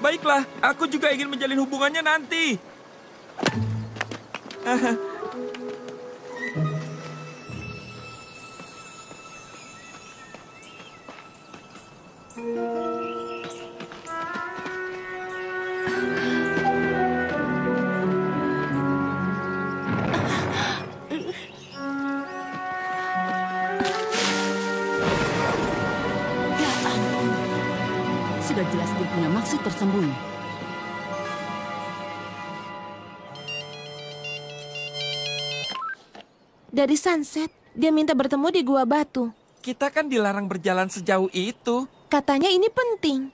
Baiklah, aku juga ingin menjalin hubungannya nanti. Sudah jelas dia punya maksud tersembunyi. Dari Sunset, dia minta bertemu di Gua Batu. Kita kan dilarang berjalan sejauh itu. Katanya ini penting.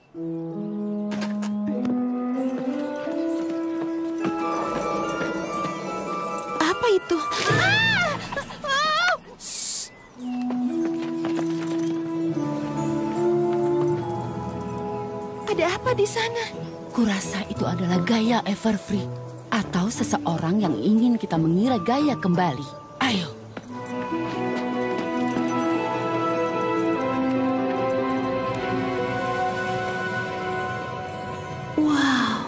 Apa itu? Ada apa di sana? Kurasa itu adalah Gaia Everfree. Atau seseorang yang ingin kita mengira Gaia kembali. Ayo. Wow,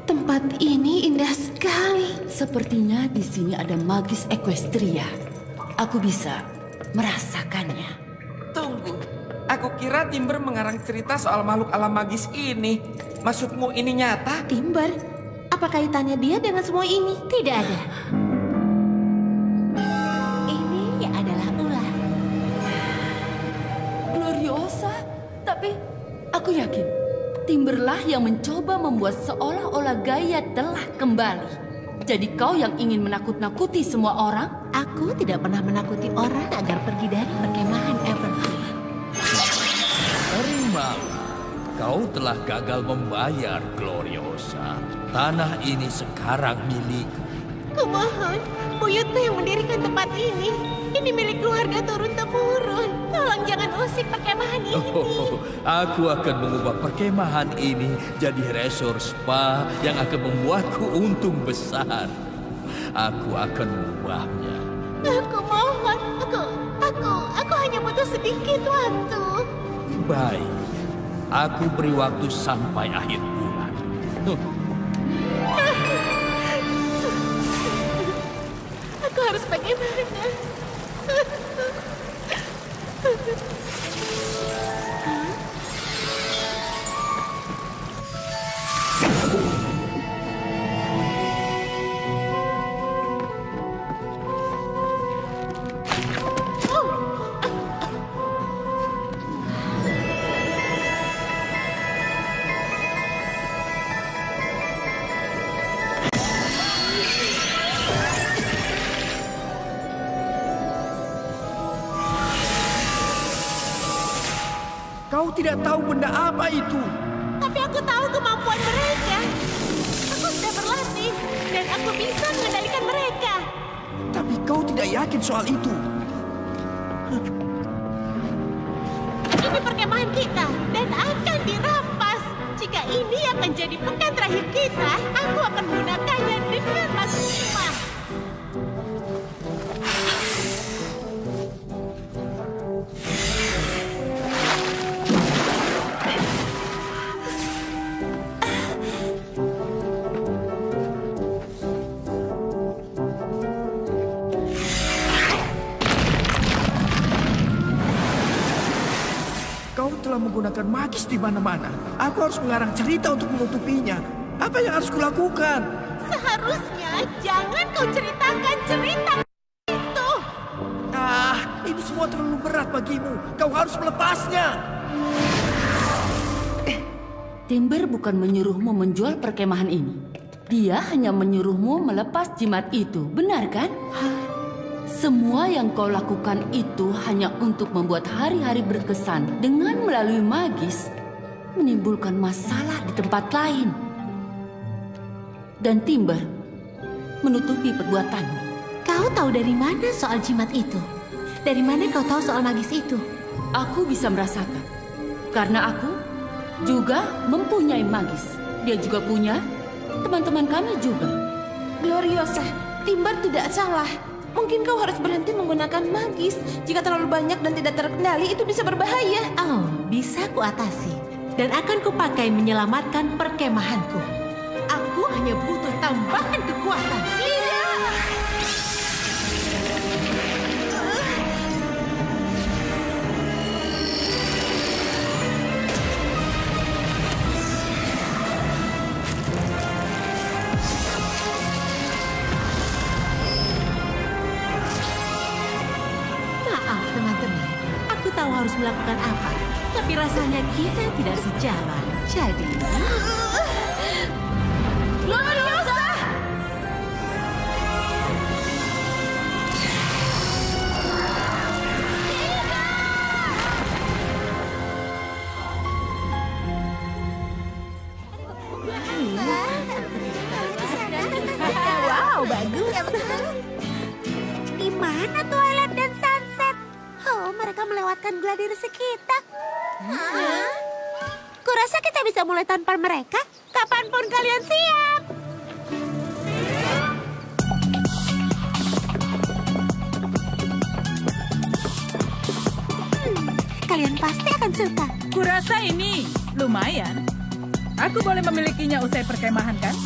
tempat ini indah sekali. Sepertinya di sini ada magis Equestria. Aku bisa merasakannya. Tunggu, aku kira Timber mengarang cerita soal makhluk alam magis ini. Maksudmu ini nyata? Timber? Apa kaitannya dia dengan semua ini? Tidak ada. Ini adalah ular. Gloriosa, tapi aku yakin Timberlah yang mencoba membuat seolah-olah Gaia telah kembali. Jadi kau yang ingin menakut-nakuti semua orang? Aku tidak pernah menakuti orang agar pergi dari perkemahan Everfree. Terimalah. Kau telah gagal membayar, Gloriosa. Tanah ini sekarang milikku. Kumohon, buyutku yang mendirikan tempat ini. Ini milik keluarga turun-temurun. Tolong jangan usik perkemahan ini. Aku akan mengubah perkemahan ini jadi resort spa yang akan membuatku untung besar. Aku akan mengubahnya. Aku mohon, aku hanya butuh sedikit waktu. Baik, aku beri waktu sampai akhir bulan. Aku harus bagaimana? Kau tidak tahu benda apa itu. Tapi aku tahu kemampuan mereka. Aku sudah berlatih dan aku bisa mengendalikan mereka. Tapi kau tidak yakin soal itu. Ini perkemahan kita dan akan dirampas. Jika ini akan jadi pekan terakhir kita, aku akan menggunakannya dengan maksimal. Kau telah menggunakan magis di mana-mana. Aku harus mengarang cerita untuk menutupinya. Apa yang harus kulakukan? Seharusnya jangan kau ceritakan cerita itu. Ini semua terlalu berat bagimu. Kau harus melepasnya. Timber bukan menyuruhmu menjual perkemahan ini. Dia hanya menyuruhmu melepas jimat itu, benar kan? Semua yang kau lakukan itu hanya untuk membuat hari-hari berkesan dengan melalui magis, menimbulkan masalah di tempat lain. Dan Timber menutupi perbuatanmu. Kau tahu dari mana soal jimat itu? Dari mana kau tahu soal magis itu? Aku bisa merasakan. Karena aku juga mempunyai magis. Dia juga punya, teman-teman kami juga. Gloriosa, Timber tidak salah. Mungkin kau harus berhenti menggunakan magis. Jika terlalu banyak dan tidak terkendali, itu bisa berbahaya. Oh, bisa kuatasi. Dan akan kupakai menyelamatkan perkemahanku. Aku hanya butuh tambahan kekuatan. Maaf teman-teman, aku tahu harus melakukan apa. Tapi rasanya kita tidak sejalan. Jadi... Gloriosa! Wow, bagus. Di mana Twilight dan Sunset? Oh, mereka melewatkan gladiresik kita. Kurasa kita bisa mulai tanpa mereka. Kapanpun kalian siap. Kalian pasti akan suka. Kurasa ini lumayan. Aku boleh memilikinya usai perkemahan, kan?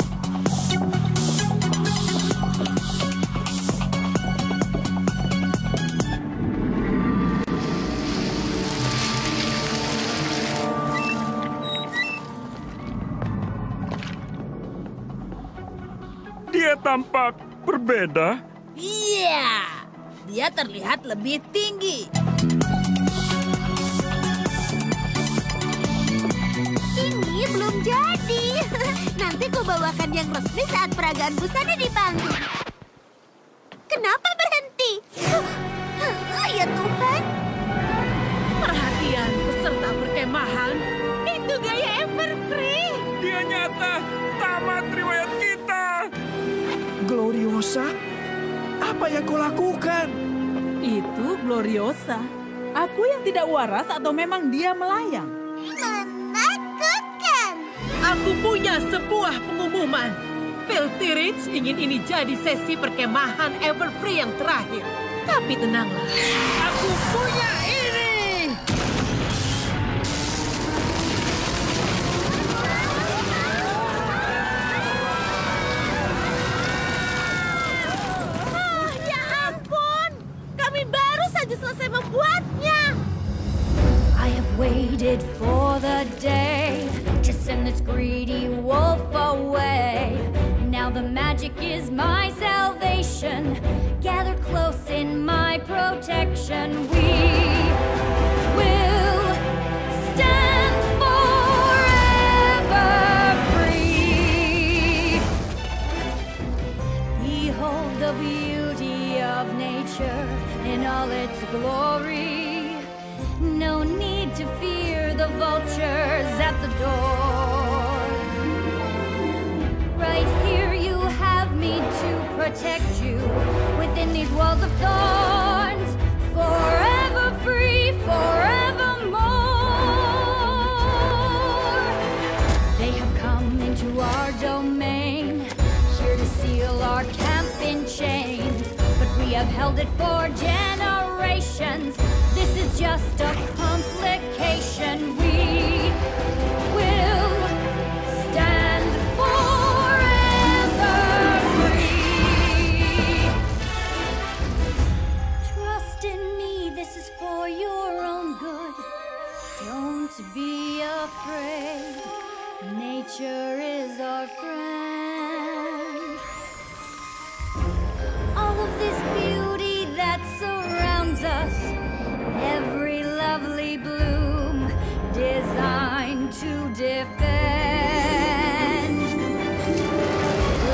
Dia tampak berbeda. Iya, dia terlihat lebih tinggi. Ini belum jadi. Nanti ku bawakan yang resmi saat peragaan busana di panggung. Kenapa berhenti? Ya Tuhan. Perhatian peserta perkemahan. Itu gaya Everfree. Dia nyata. Tamat riwayat kita. Gloriosa, apa yang kau lakukan? Itu Gloriosa. Aku yang tidak waras atau memang dia melayang? Menakutkan. Aku punya sebuah pengumuman. Filthy Rich ingin ini jadi sesi perkemahan Everfree yang terakhir. Tapi tenanglah, aku punya ini. Ya ampun, kami baru saja selesai membuatnya. I have waited for the day to send this greedy wolf away. Now the magic is my salvation. Gather close in my protection. We will stand forever free. Behold the beauty of nature in all its glory. No need to fear the vultures at the door. Right here you have me to protect you within these walls of thorns. Forever free, forevermore. They have come into our domain, here to seal our camp in chains. But we have held it for generations. This is just a complication. We will stand forever free. Trust in me, this is for your own good. Don't be afraid. Nature is our friend. All of this beauty that surrounds us, every lovely bloom designed to defend.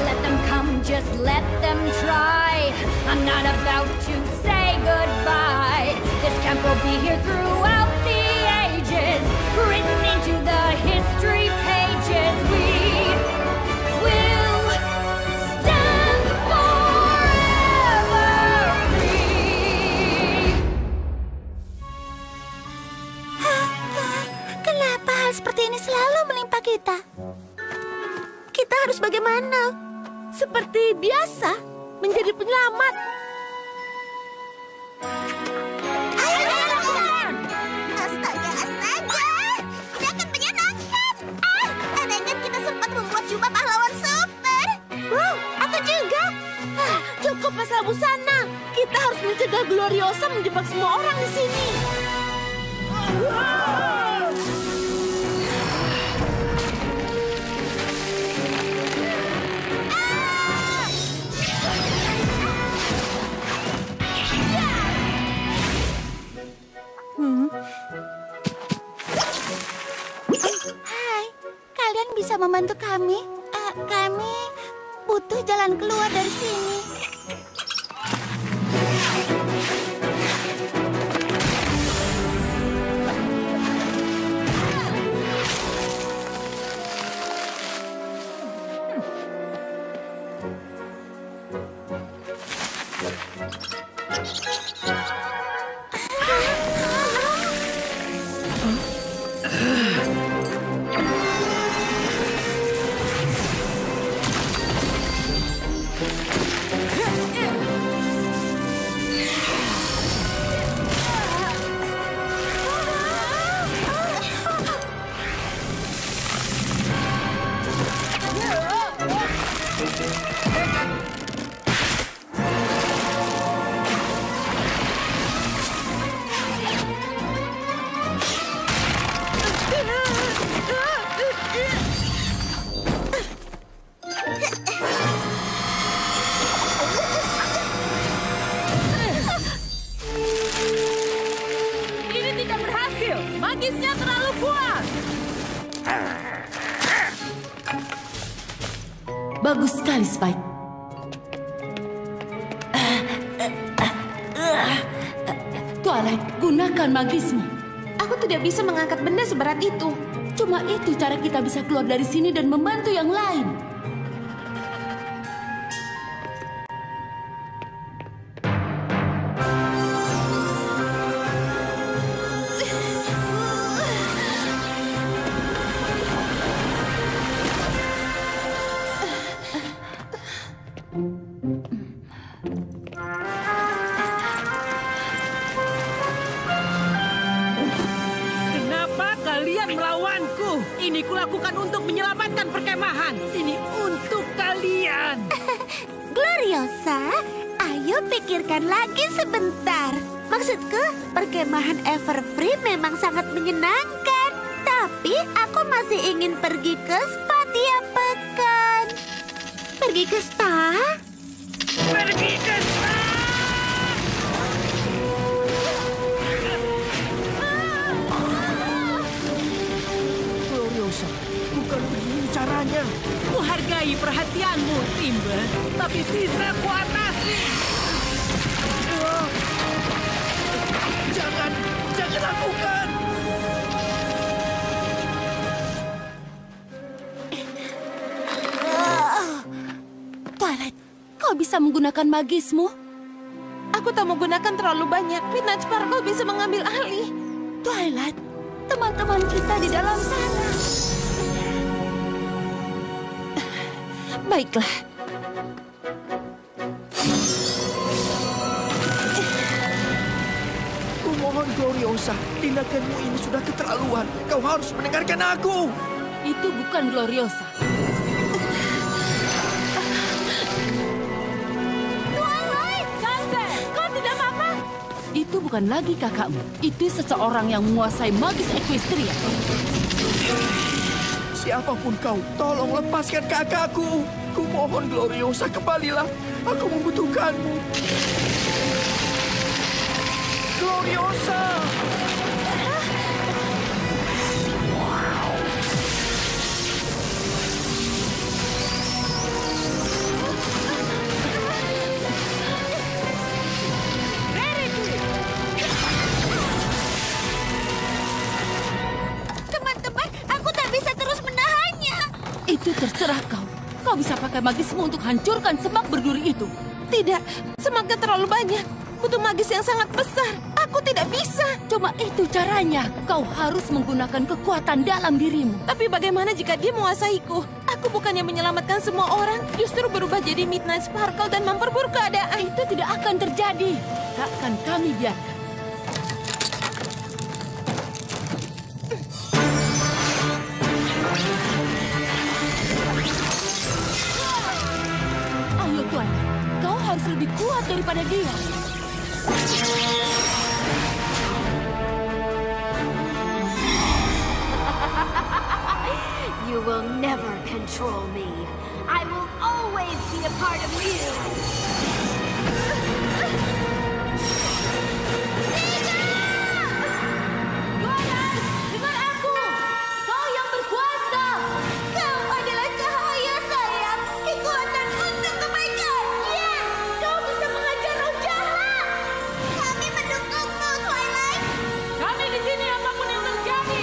Let them come, just let them try. I'm not about to say goodbye. This camp will be here throughout the ages, written into the history pages. We will stand forever free. Kenapa hal seperti ini selalu menimpa kita? Kita harus bagaimana? Seperti biasa, menjadi penyelamat. Astaga, astaga! Ini akan menyenangkan. Ada ingat kita sempat membuat jubah pahlawan super. Wow, aku juga. Cukup masalah busana. Kita harus mencegah Gloriosa menjebak semua orang di sini. Hai, kalian bisa membantu kami? Kami butuh jalan keluar dari sini. Ini tidak berhasil. Magisnya terlalu kuat. Bagus sekali, Spike. Twilight, gunakan magismu. Aku tidak bisa mengangkat benda seberat itu. Cuma itu cara kita bisa keluar dari sini dan membantu yang lain. Kenapa kalian melawanku? Ini kulakukan untuk menyelamatkan perkemahan. Ini untuk kalian. Gloriosa, ayo pikirkan lagi sebentar. Maksudku, perkemahan Everfree memang sangat menyenangkan. Tapi aku masih ingin pergi ke spa tiap pekan. Pergi ke spa? Pergi ke spa! Gloriosa, bukan begini caranya. Kuhargai perhatianmu, Timber, tapi bisa kuatasi. Jangan lakukan. Twilight, kau bisa menggunakan magismu? Aku tak menggunakan terlalu banyak. Midnight Sparkle bisa mengambil alih. Twilight, teman-teman kita di dalam sana. Baiklah. Kumohon Gloriosa, tindakanmu ini sudah keterlaluan. Kau harus mendengarkan aku. Itu bukan Gloriosa. Twilight! Sunset, kau tidak apa-apa? Itu bukan lagi kakakmu. Itu seseorang yang menguasai magis Equestria. Siapapun kau, tolong lepaskan kakakku. Kumohon Gloriosa, kembalilah. Aku membutuhkanmu. Gloriosa! Kau bisa pakai magismu untuk hancurkan semak berduri itu. Tidak, semaknya terlalu banyak. Butuh magis yang sangat besar. Aku tidak bisa. Cuma itu caranya. Kau harus menggunakan kekuatan dalam dirimu. Tapi bagaimana jika dia menguasaiku? Aku bukannya menyelamatkan semua orang, justru berubah jadi Midnight Sparkle dan memperburuk keadaan. Itu tidak akan terjadi. Takkan kami biarkan. Ayo Tuan, kau harus lebih kuat daripada dia. You will never control me. I will always be a part of you. Twilight, dengar aku. Kau yang berkuasa. Kau adalah cahaya, sayang. Kekuatan untuk kebaikan. Ya, kau bisa mengajar roh jahat. Kami mendukungmu, Twilight. Kami di sini apapun yang terjadi.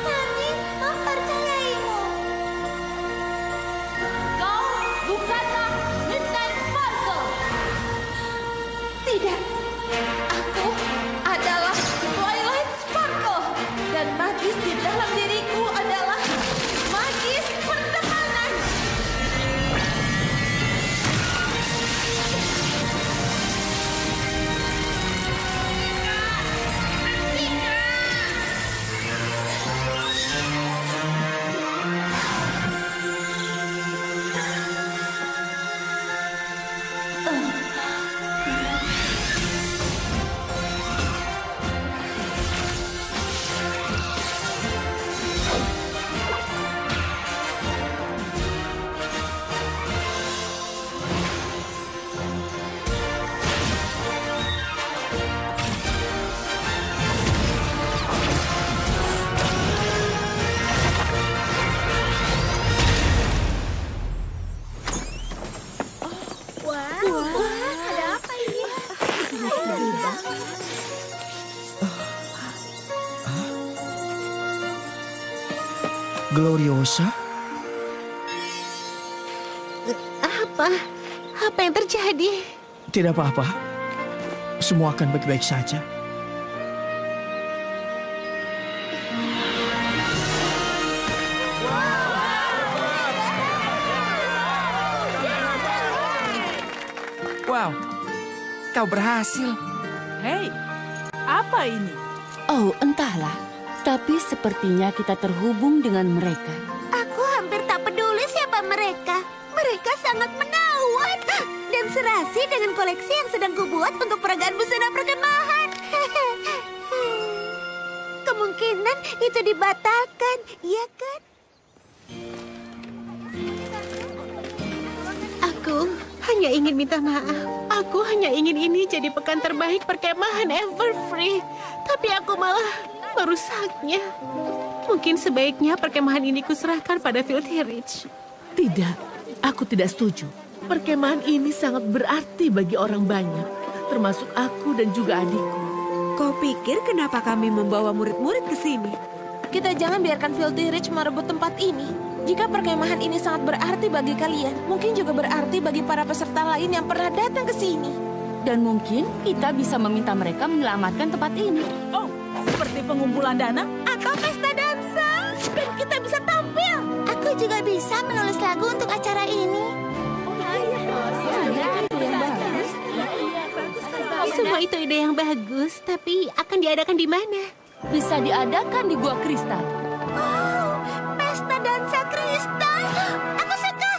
Kami mempercayaimu. Kau bukanlah Midnight Sparkle. Tidak, aku adalah Twilight Sparkle. Dan magis di dalam diriku adalah magis pertemanan. Wah, ada apa ini? Gloriosa? Apa? Apa yang terjadi? Tidak apa-apa. Semua akan baik-baik saja. Wow, kau berhasil. Hei, apa ini? Oh, entahlah. Tapi sepertinya kita terhubung dengan mereka. Aku hampir tak peduli siapa mereka. Mereka sangat menawan dan serasi dengan koleksi yang sedang kubuat untuk peragaan busana perkemahan. Kemungkinan itu dibatalkan, iya kan? Aku hanya ingin minta maaf. Aku hanya ingin ini jadi pekan terbaik perkemahan Everfree. Tapi aku malah merusaknya. Mungkin sebaiknya perkemahan ini kuserahkan pada Filthy Rich. Tidak, aku tidak setuju. Perkemahan ini sangat berarti bagi orang banyak, termasuk aku dan juga adikku. Kau pikir kenapa kami membawa murid-murid ke sini? Kita jangan biarkan Filthy Rich merebut tempat ini. Jika perkemahan ini sangat berarti bagi kalian, mungkin juga berarti bagi para peserta lain yang pernah datang ke sini. Dan mungkin kita bisa meminta mereka menyelamatkan tempat ini. Oh, seperti pengumpulan dana? Atau pesta dansa, dan kita bisa tampil. Aku juga bisa menulis lagu untuk acara ini. Semua itu ide yang bagus, tapi akan diadakan di mana? Bisa diadakan di Gua Kristal. Oh, pesta dansa kristal. Aku suka.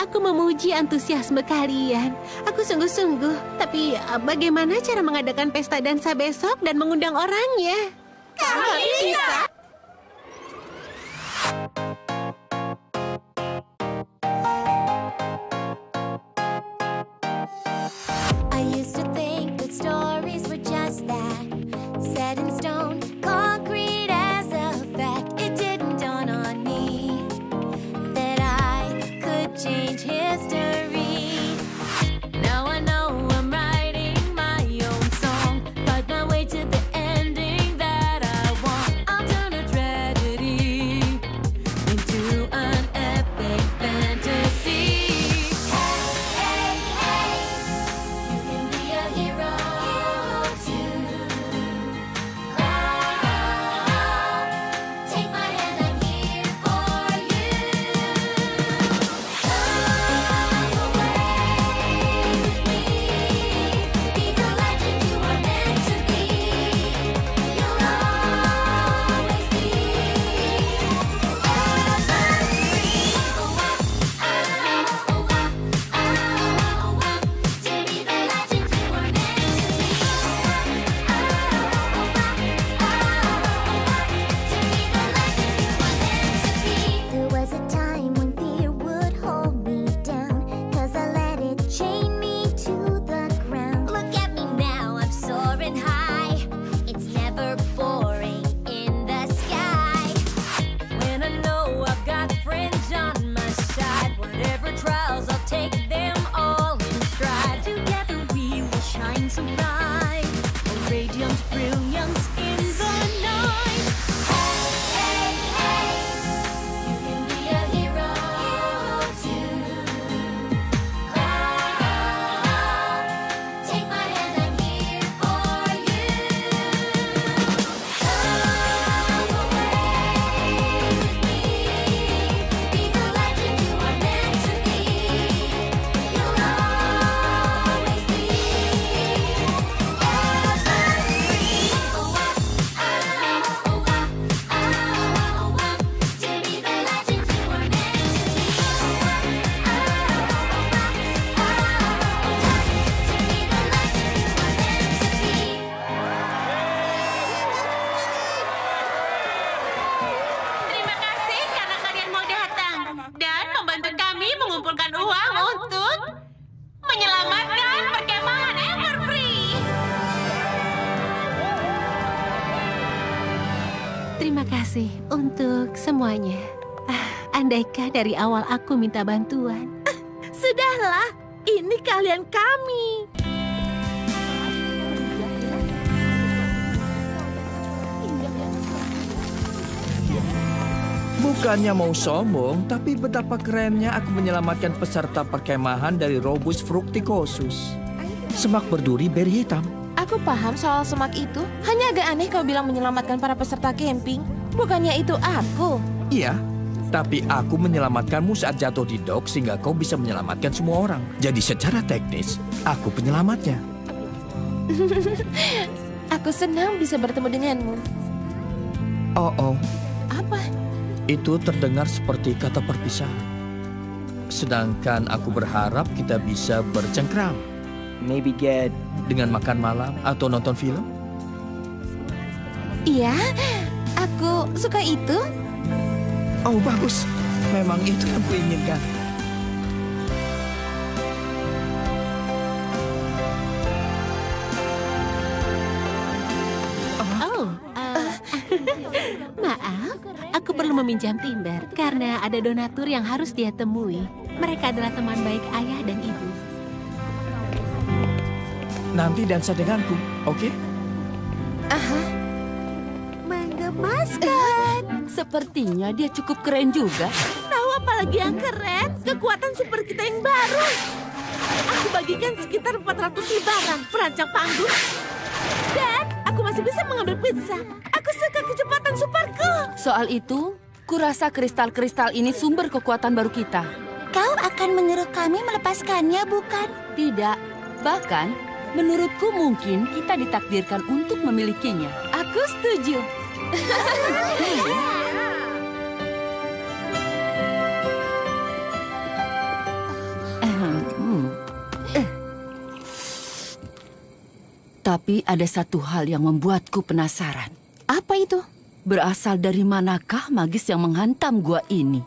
Aku memuji antusiasme kalian. Aku sungguh-sungguh. Tapi bagaimana cara mengadakan pesta dansa besok dan mengundang orangnya? Kami bisa. I used to think that stories were just that, set in stone, concrete as a fact. It didn't dawn on me that I could change history. Now I know I'm writing my own song, fight my way to the ending that I want. I'm turning Terima kasih untuk semuanya. Andaikan dari awal aku minta bantuan. Sudahlah, ini kalian kami. Bukannya mau sombong, tapi betapa kerennya aku menyelamatkan peserta perkemahan dari Robus fructicosus. Semak berduri beri hitam. Aku paham soal semak itu. Hanya agak aneh kau bilang menyelamatkan para peserta camping. Bukannya itu aku. Iya, tapi aku menyelamatkanmu saat jatuh di dok sehingga kau bisa menyelamatkan semua orang. Jadi secara teknis, aku penyelamatnya. Aku senang bisa bertemu denganmu. Oh. Apa? Itu terdengar seperti kata perpisahan. Sedangkan aku berharap kita bisa bercengkrama. Maybe get... Dengan makan malam atau nonton film? Iya, aku suka itu. Oh, bagus. Memang itu yang kuinginkan. Maaf, aku perlu meminjam timber karena ada donatur yang harus dia temui. Mereka adalah teman baik ayah dan ibu. Nanti dansa denganku, oke? Menggemaskan. Sepertinya dia cukup keren juga. Tahu apa lagi yang keren? Kekuatan super kita yang baru. Aku bagikan sekitar 400 lembaran perancang panggung. Dan aku masih bisa mengambil pizza. Aku suka kecepatan superku. Soal itu, kurasa kristal-kristal ini sumber kekuatan baru kita. Kau akan menyuruh kami melepaskannya, bukan? Tidak, bahkan menurutku mungkin kita ditakdirkan untuk memilikinya. Aku setuju. Tapi ada satu hal yang membuatku penasaran. Apa itu? Berasal dari manakah magis yang menghantam gua ini?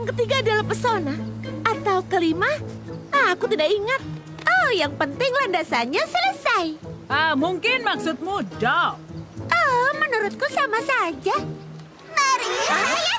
Yang ketiga adalah pesona. Atau kelima? Aku tidak ingat. Oh, yang penting landasannya selesai. Mungkin maksudmu dog. Oh, menurutku sama saja. Mari, saya